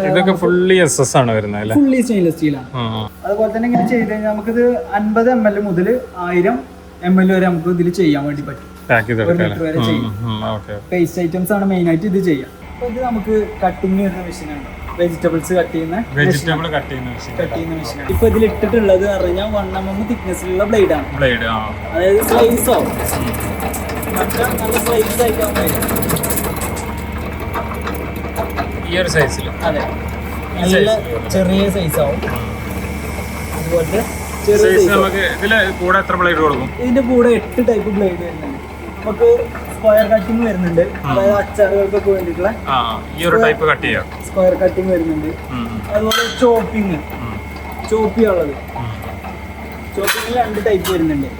ഇതൊക്കെ ഫുള്ളി SS ആണ് വരുന്നത് അല്ലേ? ഫുള്ളി സ്റ്റെയിൻലെസ് സ്റ്റീലാണ്. അതുപോലെ തന്നെ ഇങ്ങനെ ചെയ്ത് കഴിഞ്ഞാൽ നമുക്കിത് 50 ml മുതൽ 1000 ml വരെ നമുക്ക് ഇതിൽ ചെയ്യാൻ വേണ്ടി പറ്റും. പേസ്റ്റ് ഐറ്റംസ് ആണ് മെയിൻ ആയിട്ട് ഇത് ചെയ്യാം. അപ്പൊ ഇത് നമുക്ക് കട്ടിങ് വരുന്ന മെഷീനാണ്, വെജിറ്റബിൾസ് കട്ട് ചെയ്യുന്ന മെഷീൻ. ഇപ്പൊ ഇതിൽ ഇട്ടിട്ടുള്ളത് പറഞ്ഞാൽ 1 mm തിക്നെസ്സിലുള്ള ബ്ലേഡ് ആണ്. അതായത് സ്ലൈസ് ആവും, നല്ല സ്ലൈസ് ആയിട്ടാവും. ഈ ഒരു സൈസിൽ അതെ, നല്ല ചെറിയ സൈസ് ആവും. അതുപോലത്തെ ചെറിയ നമുക്ക് ഇതിന്റെ കൂടെ എത്ര ബ്ലേഡ് കൊടുക്കും? ഇതിന്റെ കൂടെ 8 ടൈപ്പ് ബ്ലേഡ് വരുന്നുണ്ട്. നമുക്ക് സ്ക്വയർ കട്ടിങ് വരുന്നുണ്ട്, അതായത് അച്ചാറുകൾക്കൊക്കെ വേണ്ടിയിട്ടുള്ള ഈ ഒരു ടൈപ്പ് കട്ട് ചെയ്യാം. സ്ക്വയർ കട്ടിങ് വരുന്നുണ്ട്. അതുപോലെ ചോപ്പിങ് ചോപ്പിയുള്ളത്, ചോപ്പിങ്ങിൽ 2 ടൈപ്പ് വരുന്നുണ്ട്.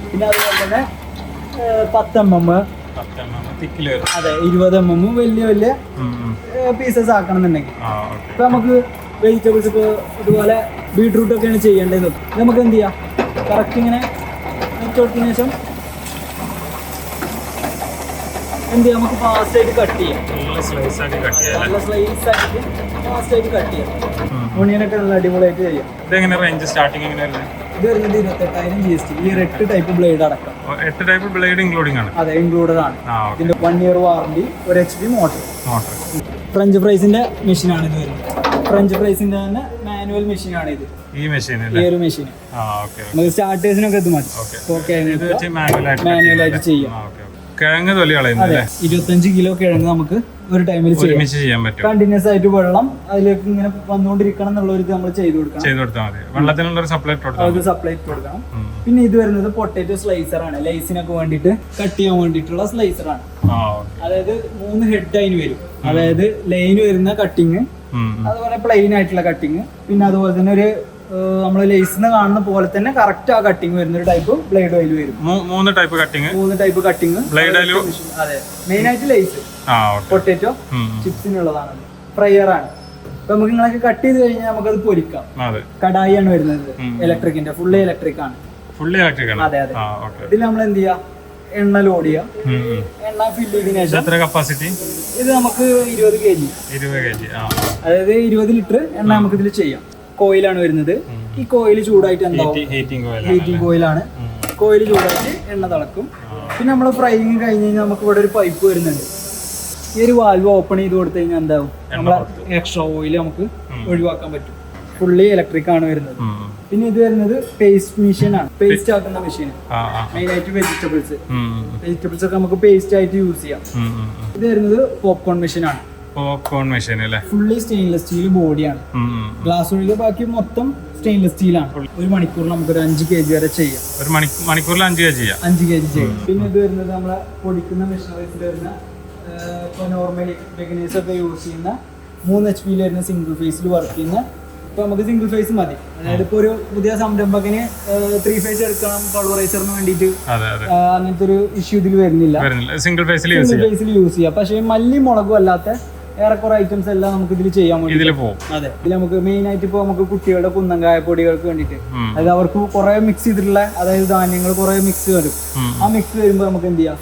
പിന്നെ അതുപോലെ തന്നെ 10 mm, അതെ 20 mm വലിയ വലിയ പീസസ് ആക്കണമെന്നുണ്ടെങ്കിൽ. ഇപ്പൊ നമുക്ക് വെജിറ്റബിൾസ് ഇപ്പോൾ ഇതുപോലെ ബീട്രൂട്ട് ഒക്കെയാണ് ചെയ്യേണ്ടത്. നമുക്ക് എന്ത് ചെയ്യാം, കറക്റ്റ് ഇങ്ങനെ കൊടുത്തതിന് ശേഷം എന്ത് ചെയ്യാം, നമുക്ക് ഫാസ്റ്റ് ആയിട്ട് കട്ട് ചെയ്യാം. നല്ല സ്ലൈസ് ആയിട്ട് ഫാസ്റ്റ് ആയിട്ട് കട്ട് ചെയ്യാം. ഓണിയനൊക്കെ നല്ല അടിപൊളിയായിട്ട് ചെയ്യാം. ഇതെങ്ങനെ റേഞ്ച് സ്റ്റാർട്ടിങ് എങ്ങനെ വരുന്നത്? ഇത് വരുന്നത് 28,000 GST. ഈ 8 ടൈപ്പ് ബ്ലേഡ് അടക്കം. 8 ടൈപ്പ് ബ്ലേഡ് ഇൻക്ലൂഡിംഗ് ആണ്? അതെ, ഇൻക്ലൂഡഡ് ആണ്. ഇതിന്റെ 1 year warranty, 1 HP motor. French ഫ്രൈസിന്റെ മെഷീനാണ് ഇത് വരുന്നത്. ഫ്രഞ്ച് ഫ്രൈസിന്റെ തന്നെ മാനുവൽ മെഷീനാണ് ഇത്. ഈ ഒരു മെഷീൻ നമുക്ക് സ്റ്റാർട്ടേഴ്സിനൊക്കെ ഇത് മതി. മാനുവലായിട്ട് ചെയ്യാം. കിഴങ്ങ് തൊലി കളയുന്നത് 25 കിലോ കിഴങ്ങ് നമുക്ക് ഒരു ടൈമിൽ ചെയ്യാൻ പറ്റും. കണ്ടിന്യൂസ് ആയിട്ട് വെള്ളം അതിലേക്ക് ഇങ്ങനെ വന്നുകൊണ്ടിരിക്കണം എന്നുള്ള ഒരു നമ്മൾ ചെയ്ത് കൊടുക്കണം. വെള്ളത്തിനുള്ള സപ്ലൈ കൊടുക്കണം. പിന്നെ ഇത് വരുന്നത് പൊട്ടാറ്റോ സ്ലൈസർ ആണ്. ലൈസിനൊക്കെ വേണ്ടിയിട്ട് കട്ട് ചെയ്യാൻ വേണ്ടിയിട്ടുള്ള സ്ലൈസർ ആണ്. അതായത് 3 ഹെഡ് അതിന് വരും. അതായത് ലൈന് വരുന്ന കട്ടിങ്, അതുപോലെ പ്ലെയിൻ ആയിട്ടുള്ള കട്ടിങ്, പിന്നെ അതുപോലെ തന്നെ ഒരു നമ്മൾ ലേസിന് കാണുന്ന പോലെ തന്നെ കറക്റ്റ് ആ കട്ടിങ് വരുന്ന ഒരു ടൈപ്പ് ബ്ലേഡ് അതിൽ വരും. 3 ടൈപ്പ് കട്ടിങ്. അതെ, മെയിൻ ആയിട്ട് ലേസ്, പൊട്ടാറ്റോ ചിപ്സിനുള്ളതാണ്. ഫ്രയർ ആണ്. അപ്പൊ നമുക്ക് ഇങ്ങളൊക്കെ കട്ട് ചെയ്ത് കഴിഞ്ഞാൽ നമുക്കത് പൊരിക്കാം. കടായി ആണ് വരുന്നത്, ഇലക്ട്രിക്കിന്റെ, ഫുള്ളി ഇലക്ട്രിക് ആണ്. അതെ അതെ. ഇതിൽ നമ്മൾ എന്ത് ചെയ്യാം, എണ്ണ ലോഡ് ചെയ്യാം. എണ്ണ ഫില്ല് ചെയ്തതിനു ശേഷം കപ്പാസിറ്റി ഇത് നമുക്ക് 20 kg, അതായത് 20 ലിറ്റർ എണ്ണ നമുക്ക് ഇതിൽ ചെയ്യാം. കോയിലാണ് വരുന്നത്. ഈ കോയിൽ ചൂടായിട്ട് എന്താവും, ഹീറ്റിംഗ് കോയിലാണ്. കോയിൽ ചൂടായിട്ട് എണ്ണ തിളക്കും. പിന്നെ നമ്മൾ ഫ്രൈയിങ് കഴിഞ്ഞ് കഴിഞ്ഞാൽ നമുക്ക് ഇവിടെ ഒരു പൈപ്പ് വരുന്നുണ്ട്. ഈ ഒരു വാൽവ് ഓപ്പൺ ചെയ്ത് കൊടുത്തു കഴിഞ്ഞാൽ എന്താവും, നമ്മളെ എക്സ്ട്രാ ഓയിൽ നമുക്ക് ഒഴിവാക്കാൻ പറ്റും. ഫുള്ളി ഇലക്ട്രിക് ആണ് വരുന്നത്. പിന്നെ ഇത് വരുന്നത് പേസ്റ്റ് മെഷീൻ ആണ്, പേസ്റ്റ് ആക്കുന്ന മെഷീൻ. മെയിൻ ആയിട്ട് വെജിറ്റബിൾസ് ഒക്കെ നമുക്ക് പേസ്റ്റ് ആയിട്ട് യൂസ് ചെയ്യാം. ഇത് വരുന്നത് പോപ്കോൺ മെഷീൻ ആണ്. ഫുള്ളി സ്റ്റെയിൻലെസ് സ്റ്റീൽ ബോഡിയാണ്. ഗ്ലാസ് ഒഴികെ ബാക്കി മൊത്തം സ്റ്റെയിൻലെസ് സ്റ്റീലാണ്. ഒരു മണിക്കൂറിൽ നമുക്കൊരു 5 kg വരെ ചെയ്യാം. 5 kg ചെയ്യാം. പിന്നെ ഇത് വരുന്നത് നമ്മളെ പൊടിക്കുന്ന മെഷീനറീസിൽ വരുന്ന, ഇപ്പോൾ നോർമലി ബിഗിനേഴ്സ് ഒക്കെ യൂസ് ചെയ്യുന്ന 3 HP വരുന്ന സിംഗിൾ ഫേസിൽ വർക്ക് ചെയ്യുന്ന. ഇപ്പൊ നമുക്ക് സിംഗിൾ ഫേസ് മതി. അതായത് ഇപ്പൊ ഒരു പുതിയ സംരംഭകന് 3 ഫേസ് എടുക്കണം പൾവറൈസറിന് വേണ്ടിയിട്ട്, അങ്ങനത്തെ ഒരു ഇഷ്യൂ ഇതിൽ വരുന്നില്ല. സിംഗിൾ ഫേസിൽ യൂസ് ചെയ്യാം. പക്ഷേ മല്ലി മുളകും അല്ലാത്ത ഏറെക്കുറെ ഐറ്റംസ് എല്ലാം നമുക്ക് ഇതിൽ ചെയ്യാൻ വേണ്ടി. അതെ, ഇതിൽ നമുക്ക് മെയിൻ ആയിട്ട് ഇപ്പൊ നമുക്ക് കുട്ടികളുടെ കുന്നങ്കായ പൊടികൾക്ക് വേണ്ടിയിട്ട്, അതായത് അവർക്ക് കുറെ മിക്സ് ചെയ്തിട്ടുള്ള, അതായത് ധാന്യങ്ങൾ കുറെ മിക്സ് വരും. ആ മിക്സ് വരുമ്പോൾ നമുക്ക് എന്ത് ചെയ്യാം,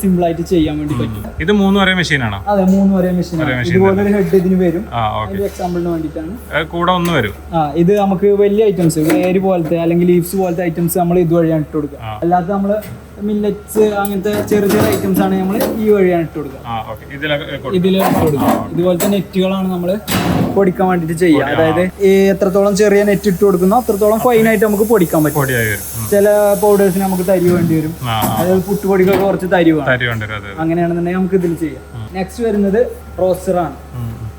സിമ്പിൾ ആയിട്ട് ചെയ്യാൻ വേണ്ടി പറ്റും. ഇത് 3 വരെ മെഷീനാണ്. അതെ, 3 വരെ മെഷീനാണ്. ഇതുപോലെ ഒരു ഹെഡ് ഇതിന് വരും. എക്സാമ്പിളിന് വേണ്ടിയിട്ടാണ്. കൂടെ ഒന്ന് വരും. ഇത് നമുക്ക് വലിയ ഐറ്റംസ്, വേര് പോലത്തെ അല്ലെങ്കിൽ ലീവ്സ് പോലത്തെ ഐറ്റംസ് നമ്മൾ ഇതുവഴിയാണ് ഇട്ട് കൊടുക്കുക. അല്ലാത്ത നമ്മള് മില്ലറ്റ്സ് അങ്ങനത്തെ ചെറിയ ഐറ്റംസ് ആണ് നമ്മൾ ഈ വഴിയാണ് ഇട്ട് കൊടുക്കുക. ഇതിൽ ഇതുപോലത്തെ നെറ്റുകളാണ് നമ്മൾ പൊടിക്കാൻ വേണ്ടിട്ട് ചെയ്യുക. അതായത് എത്രത്തോളം ചെറിയ നെറ്റ് ഇട്ട് കൊടുക്കുന്നോ അത്രത്തോളം ഫൈനായിട്ട് നമുക്ക് പൊടിക്കാൻ പറ്റും. ചില പൗഡേഴ്സിന് നമുക്ക് തരി വേണ്ടി വരും. അതായത് പുട്ടുപൊടികൾക്ക് കുറച്ച് തരി വേണം. അങ്ങനെയാണെന്നുണ്ടെങ്കിൽ നമുക്ക് ഇതിൽ ചെയ്യാം. നെക്സ്റ്റ് വരുന്നത് റോസ്റ്റർ ആണ്.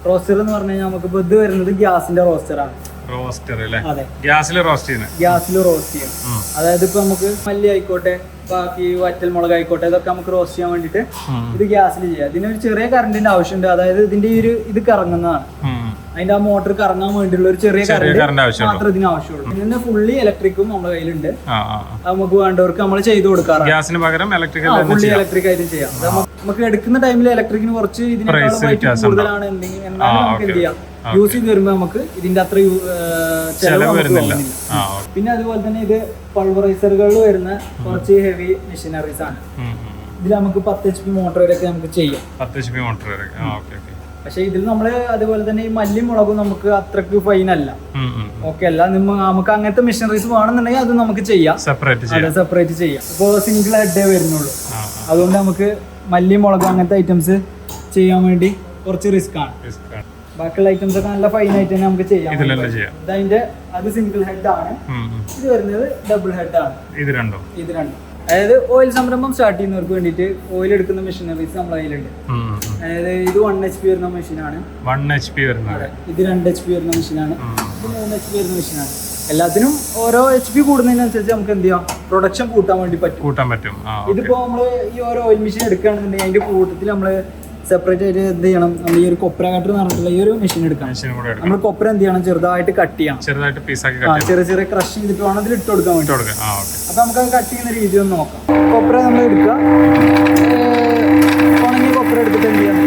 റോസ്റ്റർ എന്ന് പറഞ്ഞു കഴിഞ്ഞാൽ നമുക്ക് ഇത് വരുന്നത് ഗ്യാസിന്റെ റോസ്റ്റർ ആണ്. ഗ്യാസിൽ റോസ്റ്റ് ചെയ്യാം. അതായത് ഇപ്പൊ നമുക്ക് മല്ലി ആയിക്കോട്ടെ, ബാക്കി വറ്റൽ മുളക് ആയിക്കോട്ടെ, ഇതൊക്കെ നമുക്ക് റോസ്റ്റ് ചെയ്യാൻ വേണ്ടിട്ട് ഇത് ഗ്യാസിൽ ചെയ്യാം. ഇതിനൊരു ചെറിയ കറണ്ടിന്റെ ആവശ്യമുണ്ട്. അതായത് ഇതിന്റെ ഇത് കറങ്ങുന്നതാണ്. അതിന്റെ ആ മോട്ടർ കറങ്ങാൻ വേണ്ടിയുള്ള ഒരു ചെറിയ കറണ്ട് മാത്രം ഇതിന് ആവശ്യമുള്ളൂ. ഇതിന്റെ ഫുള്ളി ഇലക്ട്രിക്കും നമ്മുടെ കയ്യിലുണ്ട്. നമുക്ക് വേണ്ടവർക്ക് നമ്മൾ ചെയ്ത് കൊടുക്കാറുണ്ട്. ഫുള്ളി ഇലക്ട്രിക് ആയിട്ട് ചെയ്യാം. നമുക്ക് എടുക്കുന്ന ടൈമിൽ ഇലക്ട്രിക്കിന് കുറച്ച് ഇതിനേക്കാളും കൂടുതലാണ് എന്തെങ്കിലും, എന്നാലും നമുക്ക് എന്ത് ചെയ്യാം, യൂസ് ചെയ്ത് വരുമ്പോൾ നമുക്ക് ഇതിന്റെ അത്ര ചെലവ് വരുന്നില്ല. പിന്നെ അതുപോലെ തന്നെ ഇത് പൾവറൈസറുകളിൽ വരുന്ന കുറച്ച് ഹെവി മെഷീനറീസ് ആണ്. ഇതിൽ നമുക്ക് 10 HP മോട്ടർ വരെയൊക്കെ നമുക്ക് ചെയ്യാം. പക്ഷെ ഇതിൽ നമ്മൾ അതുപോലെ തന്നെ ഈ മല്ലി മുളകും നമുക്ക് അത്രക്ക് ഫൈൻ അല്ല. ഓക്കെ അല്ല, നമുക്ക് അങ്ങനത്തെ മെഷീനറീസ് വേണമെന്നുണ്ടെങ്കിൽ അത് നമുക്ക് ചെയ്യാം, സെപ്പറേറ്റ് ചെയ്യാം. ഇപ്പോൾ സിംഗിൾ ഹെഡേ വരുന്നുള്ളൂ. അതുകൊണ്ട് നമുക്ക് മല്ലി മുളകും അങ്ങനത്തെ ഐറ്റംസ് ചെയ്യാൻ വേണ്ടി കുറച്ച് റിസ്ക് ആണ്. ബാക്കിയുള്ള ഐറ്റംസ് ഒക്കെ നല്ല ഫൈൻ ആയിട്ട് തന്നെ നമുക്ക് ചെയ്യാം. ഇതിന്റെ അത് സിംഗിൾ ഹെഡ് ആണ്, ഇത് വരുന്നത് ഡബിൾ ഹെഡ് ആണ്. ഇത് രണ്ടും അതായത് ഓയിൽ സംരംഭം സ്റ്റാർട്ട് ചെയ്യുന്നവർക്ക് വേണ്ടിയിട്ട് ഓയിൽ എടുക്കുന്ന മെഷീനറീസ് നമ്മുടെ കയ്യിലുണ്ട്. അതായത് ഇത് 1 HP വരുന്ന മെഷീനാണ്, ഇത് 2 HP വരുന്ന മെഷീനാണ്, ഇത് 3 HP വരുന്ന മെഷീനാണ്. എല്ലാത്തിനും ഓരോ HP കൂടുന്നതിനനുസരിച്ച് നമുക്ക് എന്ത് ചെയ്യാം, പ്രൊഡക്ഷൻ കൂട്ടാൻ വേണ്ടി പറ്റും. ഇതിപ്പോ നമ്മള് ഈ ഓരോ ഓയിൽ മെഷീൻ എടുക്കുകയാണെന്നുണ്ടെങ്കിൽ അതിന്റെ കൂട്ടത്തിൽ നമ്മള് സെപ്പറേറ്റ് ആയിട്ട് എന്ത് ചെയ്യണം, നമ്മൾ ഈ ഒരു കൊപ്ര കട്ടർ എന്ന് പറഞ്ഞിട്ടുള്ള ഈ ഒരു മെഷീൻ എടുക്കാം. നമ്മൾ കൊപ്ര എന്ത് ചെയ്യണം, ചെറുതായിട്ട് കട്ട് ചെയ്യണം, ചെറിയ ക്രഷ് ചെയ്തിട്ട് വേണം അതിൽ ഇട്ട് കൊടുക്കാൻ വേണ്ടി. അപ്പൊ നമുക്ക് അത് കട്ട് ചെയ്യുന്ന രീതി ഒന്ന് നോക്കാം. കൊപ്ര നമ്മൾ എടുക്കുക, ഉണങ്ങിയ കൊപ്ര എടുത്തിട്ട് എന്ത് ചെയ്യണം,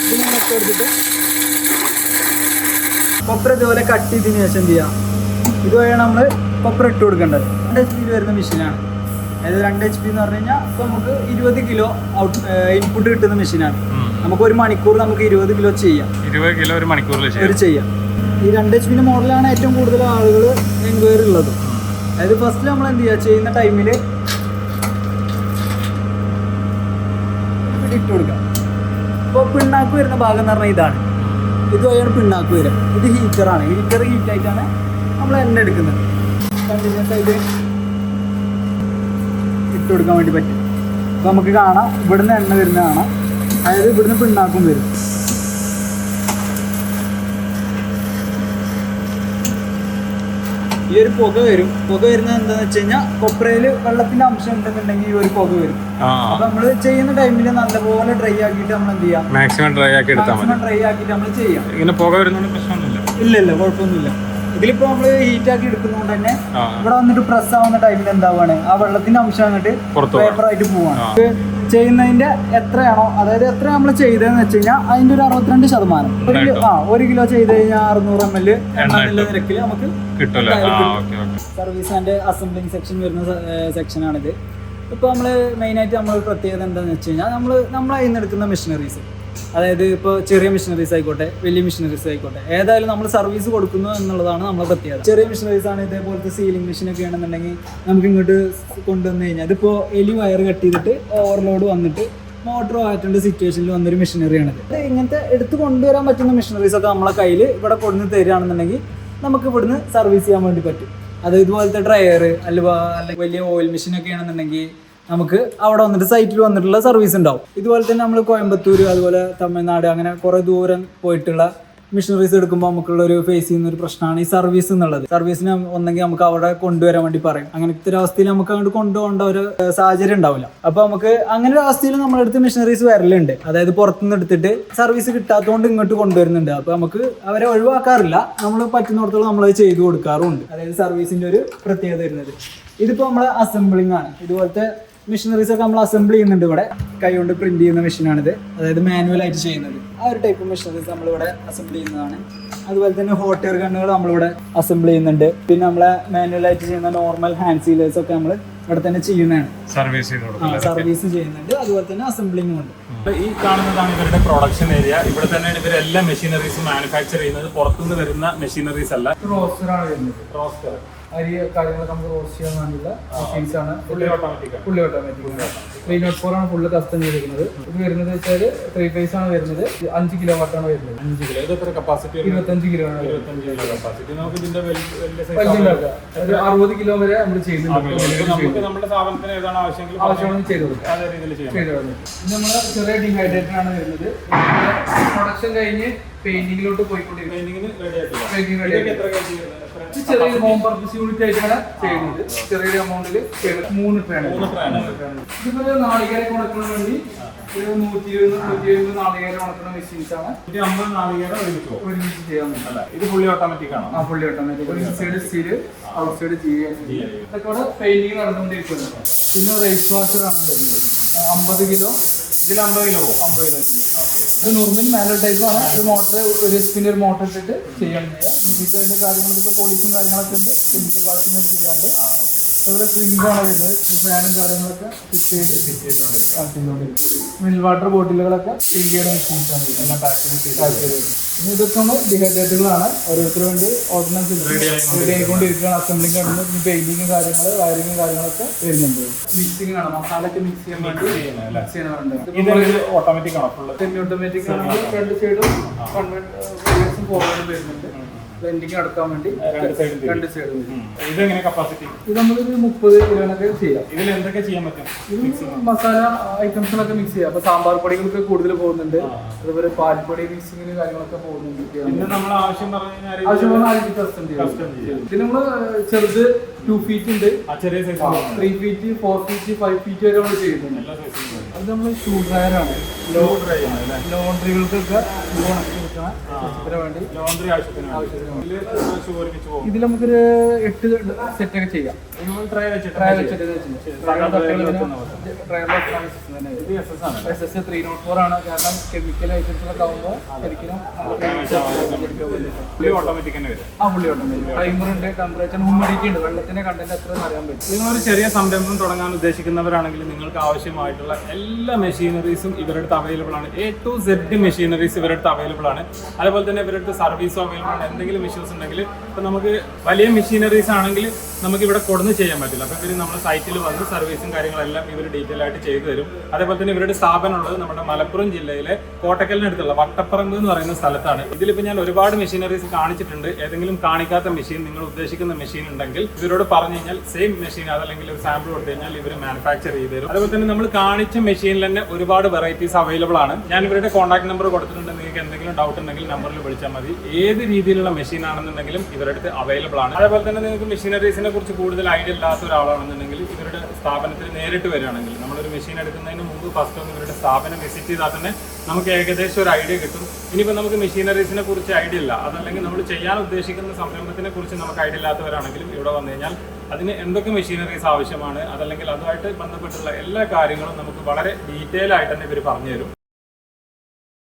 ഇതിങ്ങനെ ഇട്ട് എടുത്തിട്ട് കൊപ്ര ഇതുപോലെ കട്ട് ചെയ്തതിന് ശേഷം എന്ത് ചെയ്യാം, ഇതുവഴിയാണ് നമ്മൾ കൊപ്ര ഇട്ട് കൊടുക്കേണ്ടത്. 2 HP വരുന്ന മെഷീനാണ്. അതായത് 2 HP എന്ന് പറഞ്ഞു കഴിഞ്ഞാൽ ഇപ്പൊ നമുക്ക് 20 കിലോ ഇൻപുട്ട് കിട്ടുന്ന മെഷീനാണ്. നമുക്ക് ഒരു മണിക്കൂർ നമുക്ക് 20 കിലോ ചെയ്യാം, 20 കിലോ ഒരു മണിക്കൂറിൽ ചെയ്യാം. ഈ 2 HP മോഡലാണ് ഏറ്റവും കൂടുതൽ ആളുകൾ എൻക്വയറി ഉള്ളത്. അതായത് ഫസ്റ്റ് നമ്മൾ എന്ത് ചെയ്യുക, ചെയ്യുന്ന ടൈമിൽ ഇട്ട് കൊടുക്കാം. ഇപ്പോൾ പിണ്ണാക്ക് വരുന്ന ഭാഗം എന്ന് പറഞ്ഞാൽ ഇതാണ്, ഇതുവഴിയാണ് പിണ്ണാക്ക് വരിക. ഇത് ഹീറ്ററാണ്, ഹീറ്റായിട്ടാണ് നമ്മൾ എണ്ണ എടുക്കുന്നത്. കണ്ടിന്യൂസ് ആയിട്ട് ഇട്ട് കൊടുക്കാൻ വേണ്ടി പറ്റും. അപ്പോൾ നമുക്ക് കാണാം ഇവിടുന്ന് എണ്ണ വരുന്ന കാണാം, അതായത് ഇവിടുന്ന് പിണ്ണാക്കും വരും. ഈ ഒരു പുക വരുന്നത് എന്താണെന്ന് വെച്ച് കഴിഞ്ഞാൽ കൊപ്രയിൽ വെള്ളത്തിന്റെ അംശം ഉണ്ടെന്നുണ്ടെങ്കിൽ ഈ ഒരു പുക വരും. അപ്പൊ നമ്മള് ചെയ്യുന്ന ടൈമിൽ നല്ലപോലെ ഡ്രൈ ആക്കിയിട്ട് നമ്മൾ എന്ത് ചെയ്യാം, മാക്സിമം ഡ്രൈ ആക്കിയിട്ട് നമ്മൾ ചെയ്യാം. ഇങ്ങനെ പുക വരുന്നതുകൊണ്ട് പ്രശ്നമൊന്നുമില്ല. ഇല്ല, കുഴപ്പമൊന്നുമില്ല. ഇതിലിപ്പോ നമ്മള് ഹീറ്റ് ആക്കി എടുക്കുന്നതുകൊണ്ട് തന്നെ ഇവിടെ വന്നിട്ട് പ്രസ് ആവുന്ന ടൈമിൽ എന്താവാണ്, ആ വെള്ളത്തിന്റെ അംശം അങ്ങോട്ട് പേപ്പറായിട്ട് പോവാണ്. ചെയ്യുന്നതിന്റെ എത്രയാണോ, അതായത് എത്ര നമ്മൾ ചെയ്തതെന്ന് വെച്ച് കഴിഞ്ഞാൽ അതിന്റെ ഒരു 62%. 1 കിലോ ചെയ്ത് കഴിഞ്ഞാൽ 600 ml എന്നുള്ള നിരക്കിൽ നമുക്ക് കിട്ടും. സർവീസ് ആൻഡ് അസംബ്ലിംഗ് സെക്ഷൻ വരുന്ന സെക്ഷനാണിത്. ഇപ്പോൾ നമ്മൾ മെയിനായിട്ട് നമ്മൾ പ്രത്യേകത എന്താണെന്ന് വെച്ച് കഴിഞ്ഞാൽ നമ്മൾ അതിൽ നിന്ന് എടുക്കുന്ന മെഷീനറീസ്, അതായത് ഇപ്പോൾ ചെറിയ മെഷീനറീസ് ആയിക്കോട്ടെ വലിയ മെഷീനറീസ് ആയിക്കോട്ടെ, ഏതായാലും നമ്മൾ സർവീസ് കൊടുക്കുന്നു എന്നുള്ളതാണ് നമ്മളെ പ്രത്യേകത. ചെറിയ മെഷീനറീസ് ആണ് ഇതേപോലത്തെ സീലിംഗ് മെഷീനൊക്കെ ആണെന്നുണ്ടെങ്കിൽ നമുക്ക് ഇങ്ങോട്ട് കൊണ്ടുവന്നു കഴിഞ്ഞാൽ ഇതിപ്പോൾ എലി വയർ കട്ട് ചെയ്തിട്ട് ഓവർലോഡ് വന്നിട്ട് മോട്ടർ മാറ്റേണ്ട സിറ്റുവേഷനിൽ വന്നൊരു മെഷീനറിയാണിത്. ഇങ്ങനത്തെ എടുത്ത് കൊണ്ടുവരാൻ പറ്റുന്ന മെഷീനറീസ് ഒക്കെ നമ്മളെ കയ്യിൽ ഇവിടെ കൊണ്ടുവന്ന് തരികയാണെന്നുണ്ടെങ്കിൽ നമുക്ക് ഇവിടുന്ന് സർവീസ് ചെയ്യാൻ വേണ്ടി പറ്റും. അത് ഇതുപോലത്തെ ഡ്രയർ അല്ലെങ്കിൽ വലിയ ഓയിൽ മെഷീനൊക്കെ ആണെന്നുണ്ടെങ്കിൽ നമുക്ക് അവിടെ വന്നിട്ട് സൈറ്റിൽ വന്നിട്ടുള്ള സർവീസ് ഉണ്ടാവും. ഇതുപോലെ തന്നെ നമ്മൾ കോയമ്പത്തൂർ അതുപോലെ തമിഴ്നാട് അങ്ങനെ കുറേ ദൂരം പോയിട്ടുള്ള മെഷീനറീസ് എടുക്കുമ്പോൾ നമുക്കുള്ള ഒരു ഫേസ് ചെയ്യുന്ന ഒരു പ്രശ്നമാണ് ഈ സർവീസ് എന്നുള്ളത്. സർവീസിന് ഒന്നെങ്കിൽ നമുക്ക് അവിടെ കൊണ്ടുവരാൻ വേണ്ടി പറയും, അങ്ങനത്തെ ഒരു അവസ്ഥയിൽ നമുക്ക് അങ്ങോട്ട് കൊണ്ടുപോകേണ്ട ഒരു സാഹചര്യം ഉണ്ടാവില്ല. അപ്പോൾ നമുക്ക് അങ്ങനെ ഒരു അവസ്ഥയിൽ നമ്മളെടുത്ത് മെഷീനറീസ് വരലുണ്ട്, അതായത് പുറത്തുനിന്ന് എടുത്തിട്ട് സർവീസ് കിട്ടാത്തതുകൊണ്ട് ഇങ്ങോട്ട് കൊണ്ടുവരുന്നുണ്ട്. അപ്പോൾ നമുക്ക് അവരെ ഒഴിവാക്കാറില്ല, നമ്മൾ പറ്റുന്നിടത്തോളം നമ്മളത് ചെയ്തു കൊടുക്കാറുമുണ്ട്. അതായത് സർവീസിൻ്റെ ഒരു പ്രത്യേകത വരുന്നത് ഇതിപ്പോൾ നമ്മൾ അസംബ്ലിംഗ് ആണ്. ഇതുപോലത്തെ മെഷീനറീസ് ഒക്കെ നമ്മൾ അസംബിൾ ചെയ്യുന്നുണ്ട്. ഇവിടെ കൈകൊണ്ട് പ്രിന്റ് ചെയ്യുന്ന മെഷീനാണിത്, അതായത് മാനുവൽ ആയിട്ട് ചെയ്യുന്നത്. ആ ഒരു ടൈപ്പ് മെഷീനറീസ് നമ്മളിവിടെ അസംബിൾ ചെയ്യുന്നതാണ്. അതുപോലെ തന്നെ ഹോട്ട് എയർ ഗണ്ണുകൾ നമ്മളിവിടെ അസംബിൾ ചെയ്യുന്നുണ്ട്. പിന്നെ നമ്മളെ മാനുവൽ ആയിട്ട് ചെയ്യുന്ന നോർമൽ ഹാൻഡ് സീലേഴ്സ് ഒക്കെ നമ്മൾ ഇവിടെ തന്നെ ചെയ്യുന്നതാണ്, സർവീസ് ചെയ്യുന്നുണ്ട്. അതുപോലെ തന്നെ അസംബ്ലിങ്ങും ഉണ്ട്. ഈ കാണുന്നതാണ് ഇവരുടെ പ്രൊഡക്ഷൻ ഏരിയ. ഇവിടെ തന്നെയാണ് ഇവരെല്ലാം മെഷീനറീസ് മാനുഫാക്ചർ ചെയ്യുന്നത്. പുറത്തുനിന്ന് വരുന്ന മെഷീനറീസ് അല്ല. റോസ്റ്ററാണ് വരുന്നത്. റോസ്റ്റർ അരി കാര്യങ്ങളൊക്കെ നമുക്ക് റോസ്റ്റ് ചെയ്യാൻ വേണ്ടിയുള്ള മെഷീൻസ് ആണ്. ഫുള്ളി ഓട്ടോമാറ്റിക് 304 ആണ് ഫുള്ള് കസ്റ്റം ചെയ്തിരിക്കുന്നത്. ഇത് വരുന്നത് വെച്ചാൽ 3 phase ആണ് വരുന്നത്. 5 KW ആണ് വരുന്നത്. 5 കിലോ. ഇതൊക്കെ കപ്പാസിറ്റി 25 കിലോ ആണ്. 25 കിലോ കപ്പാസിറ്റി. നമുക്ക് ഇതിന്റെ ഒരു 60 കിലോ വരെ നമ്മൾ ചെയ്യുന്നുണ്ട്. നമുക്ക് നമ്മുടെ സ്ഥാപനത്തിന് ഏതാണ് ആവശ്യമെങ്കിൽ ചെയ്തു കൊടുക്കും. അതേ രീതിയിൽ ചെയ്യാം. ഇത് നമ്മുടെ ചെറിയ ഡീഹൈഡ്രേറ്റർ ആണ് വരുന്നത്. പ്രൊഡക്ഷൻ കഴിഞ്ഞ് പെയിന്റിങ്ങിലോട്ട് ചെറിയ ഹോം പർപ്പസ് യൂണിറ്റ് ആയിട്ടാണ് ചെയ്യുന്നത്. ചെറിയൊരു എമൗണ്ടിൽ 3 ട്രാണ്. ഇതിപ്പോ നാളികേരം ഉണക്കാൻ വേണ്ടി ഒരു 120 നാളികേരം ഉണക്കുന്ന മെഷീൻസ് ആണ്. 150 നാളികേരം ഒരുമിച്ച് ചെയ്യാൻ പറ്റില്ല. ഇത് ഫുള്ളി ഓട്ടോമാറ്റിക് ആണ്. Fully automatic. ഒരു ഇൻസൈഡ് സ്റ്റീൽ ഔട്ട് സൈഡ് ഇതൊക്കെ ഇവിടെ പെയിന്റിങ് നടന്നുകൊണ്ടിരിക്കുന്നത്. പിന്നെ റൈസ് വാഷർ ആണ് വരുന്നത്. 50 കിലോ. ഇതിൽ 50 കിലോ പോകും. ഇത് നോർമൽ മാനുവൽ ടൈപ്പ് ആണ്. ഒരു മോട്ടർ ഒരു സ്പിന്നെ ഒരു മോട്ടർ ഇട്ടിട്ട് ചെയ്യാൻ ചെയ്യാം. ഇതിൻ്റെ കാര്യങ്ങളൊക്കെ പോളിഷും കാര്യങ്ങളൊക്കെ ഉണ്ട്. കെമിക്കൽ വാഷിംഗ് ചെയ്യാണ്ട് അതുപോലെ ഡ്രിങ്കാണ് വരുന്നത്, ഫാനും കാര്യങ്ങളൊക്കെ ഫിറ്റ് ചെയ്തുകൊണ്ടിരിക്കും. മിൽ വാട്ടർ ബോട്ടിലുകളൊക്കെ ഫിൽ ചെയ്യണ മെഷീൻസാണ് എല്ലാം പാക്ക് ചെയ്ത്. പിന്നെ ഇതൊക്കെ നമ്മൾ ഡിഹൈഡ്രേറ്റുകളാണ്, ഓരോരുത്തർ വേണ്ടി ഓർഡിനൻസ് റെഡി ആയിക്കൊണ്ടിരിക്കുകയാണ്. അസംബ്ലിങ് കടന്ന് പിന്നെ പെയിന്റിങ് കാര്യങ്ങൾ, വയറിങ് കാര്യങ്ങളൊക്കെ വരുന്നുണ്ട്. മിക്സിംഗ് ആണ്, മസാലയൊക്കെ മിക്സ് ചെയ്യാൻ വേണ്ടി മിക്സ് ചെയ്യാനുണ്ട്. ഓട്ടോമാറ്റിക് ആണോ? സെമി ഓട്ടോമാറ്റിക് ആണെങ്കിൽ രണ്ട് സൈഡും ഫോർവേഡും വരുന്നുണ്ട്. ബ്ലെൻഡിങ് നടക്കാൻ വേണ്ടി രണ്ട് സൈഡും. ഇതെങ്ങനെ കപ്പാസിറ്റി? ഇത് നമ്മളൊരു 30 കിലോനൊക്കെ ചെയ്യാം. ഇതിൽ എന്തൊക്കെ ചെയ്യാൻ പറ്റും? ഇത് മസാല ഐറ്റംസുകളൊക്കെ മിക്സ് ചെയ്യാം. അപ്പൊ സാമ്പാർ പൊടികളൊക്കെ കൂടുതൽ പോകുന്നുണ്ട്, അതുപോലെ പാൽപ്പൊടി മിക്സിങ്ങിന് കാര്യങ്ങളൊക്കെ പോകുന്നുണ്ട്. പിന്നെ നമ്മൾ ആവശ്യം പറഞ്ഞു ഇതിന് നമ്മള് ചെറുത് 2 feet ഉണ്ട്, ചെറിയ സൈസ് 3 feet, 4 feet, 5 feet വരെ നമ്മൾ ചെയ്യുന്നുണ്ട്. അത് നമ്മൾ ഷൂ ഡ്രയറാണ്, ലോണ്ട്രികൾക്കൊക്കെ വേണ്ടി ലോണ്ടറി ആവശ്യത്തിന് ഇതിൽ നമുക്കൊരു 8 സെറ്റ് ഒക്കെ ചെയ്യാം. ട്രൈ വെച്ചിട്ട് SS 304 ആണ്. കാരണം കെമിക്കൽ ഐറ്റംസിലൊക്കെ ആകുമ്പോൾ ശരിക്കും ഫുള്ളി ഓട്ടോമാറ്റിക് തന്നെ വരും. ഫുള്ളി ഓട്ടോമാറ്റിക് ടൈമർ ഉണ്ട്, ടെമ്പറേച്ചർ ഹ്യൂമിഡിറ്റി ഉണ്ട്, വെള്ളത്തിന്റെ കണ്ടന്റ് എത്ര അറിയാൻ പറ്റും. നിങ്ങളൊരു ചെറിയ സംരംഭം തുടങ്ങാൻ ഉദ്ദേശിക്കുന്നവരാണെങ്കിൽ നിങ്ങൾക്ക് ആവശ്യമായിട്ടുള്ള എല്ലാ മെഷീനറീസും ഇവരുടെ അടുത്ത് അവൈലബിൾ ആണ്. A to Z മെഷീനറീസ് ഇവരുടെ അടുത്ത് അവൈലബിൾ ആണ്. അതുപോലെ തന്നെ ഇവരുടെ അടുത്ത് സർവീസും അവൈലബിൾ ആണ്. എന്തെങ്കിലും ഇഷ്യൂസ് ഉണ്ടെങ്കിൽ ഇപ്പം നമുക്ക് വലിയ മെഷീനറീസ് ആണെങ്കിൽ നമുക്ക് ഇവിടെ കൊടുന്ന് ചെയ്യാൻ പറ്റില്ല. അപ്പോൾ ഇവർ നമ്മുടെ സൈറ്റിൽ വന്ന് സർവീസും കാര്യങ്ങളെല്ലാം ഇവർ ഡീറ്റെയിൽ ആയിട്ട് ചെയ്തു തരും. അതേപോലെ തന്നെ ഇവരുടെ സ്ഥാപനം ഉള്ളത് നമ്മുടെ മലപ്പുറം ജില്ലയിലെ കോട്ടക്കലിനടുത്തുള്ള വട്ടപ്പറമ്പ് എന്ന് പറയുന്ന സ്ഥലത്താണ്. ഇതിലിപ്പോൾ ഞാൻ ഒരുപാട് മെഷീനറീസ് കാണിച്ചിട്ടുണ്ട്. ഏതെങ്കിലും കാണിക്കാത്ത മെഷീൻ, നിങ്ങൾ ഉദ്ദേശിക്കുന്ന മെഷീൻ ഉണ്ടെങ്കിൽ ഇവരോട് പറഞ്ഞു കഴിഞ്ഞാൽ സെയിം മെഷീൻ അതല്ലെങ്കിൽ ഒരു സാമ്പിൾ കൊടുത്തു കഴിഞ്ഞാൽ ഇവർ മാനുഫാക്ചർ ചെയ്ത് തരും. അതുപോലെ തന്നെ നമ്മൾ കാണിച്ച മെഷീനിൽ തന്നെ ഒരുപാട് വെറൈറ്റീസ് അവൈലബിൾ ആണ്. ഞാൻ ഇവരുടെ കോൺടാക്ട് നമ്പർ കൊടുത്തിട്ടുണ്ട്. നിങ്ങൾക്ക് എന്തെങ്കിലും ഡൗട്ട് ഉണ്ടെങ്കിൽ നമ്പറിൽ വിളിച്ചാൽ മതി. ഏത് രീതിയിലുള്ള മെഷീൻ ആണെന്നുണ്ടെങ്കിലും ഇവരുടെ അടുത്ത് അവൈലബിൾ ആണ്. അതേപോലെ തന്നെ നിങ്ങൾക്ക് മെഷീനറീസിനെ കുറിച്ച് കൂടുതൽ ഐഡിയ ഇല്ലാത്ത ഒരാളാണെന്നുണ്ടെങ്കിൽ ഇവരുടെ സ്ഥാപനത്തിൽ നേരിട്ട് വരികയാണെങ്കിൽ നമ്മളൊരു മെഷീൻ എടുക്കുന്നതിന് മുമ്പ് ഫസ്റ്റ് ഒന്ന് ഇവരുടെ സ്ഥാപനം വിസിറ്റ് ചെയ്താൽ തന്നെ നമുക്ക് ഏകദേശം ഒരു ഐഡിയ കിട്ടും. ഇനിയിപ്പോൾ നമുക്ക് മെഷീനറീസിനെ കുറിച്ച് ഐഡിയ ഇല്ല, അതല്ലെങ്കിൽ നമ്മൾ ചെയ്യാൻ ഉദ്ദേശിക്കുന്ന സംരംഭത്തിനെ കുറിച്ച് നമുക്ക് ഐഡിയ ഇല്ലാത്തവരാണെങ്കിലും ഇവിടെ വന്നു കഴിഞ്ഞാൽ അതിന് എന്തൊക്കെ മെഷീനറീസ് ആവശ്യമാണ്, അതല്ലെങ്കിൽ അതുമായിട്ട് ബന്ധപ്പെട്ടുള്ള എല്ലാ കാര്യങ്ങളും നമുക്ക് വളരെ ഡീറ്റെയിൽ ആയിട്ട് തന്നെ ഇവർ പറഞ്ഞു തരും.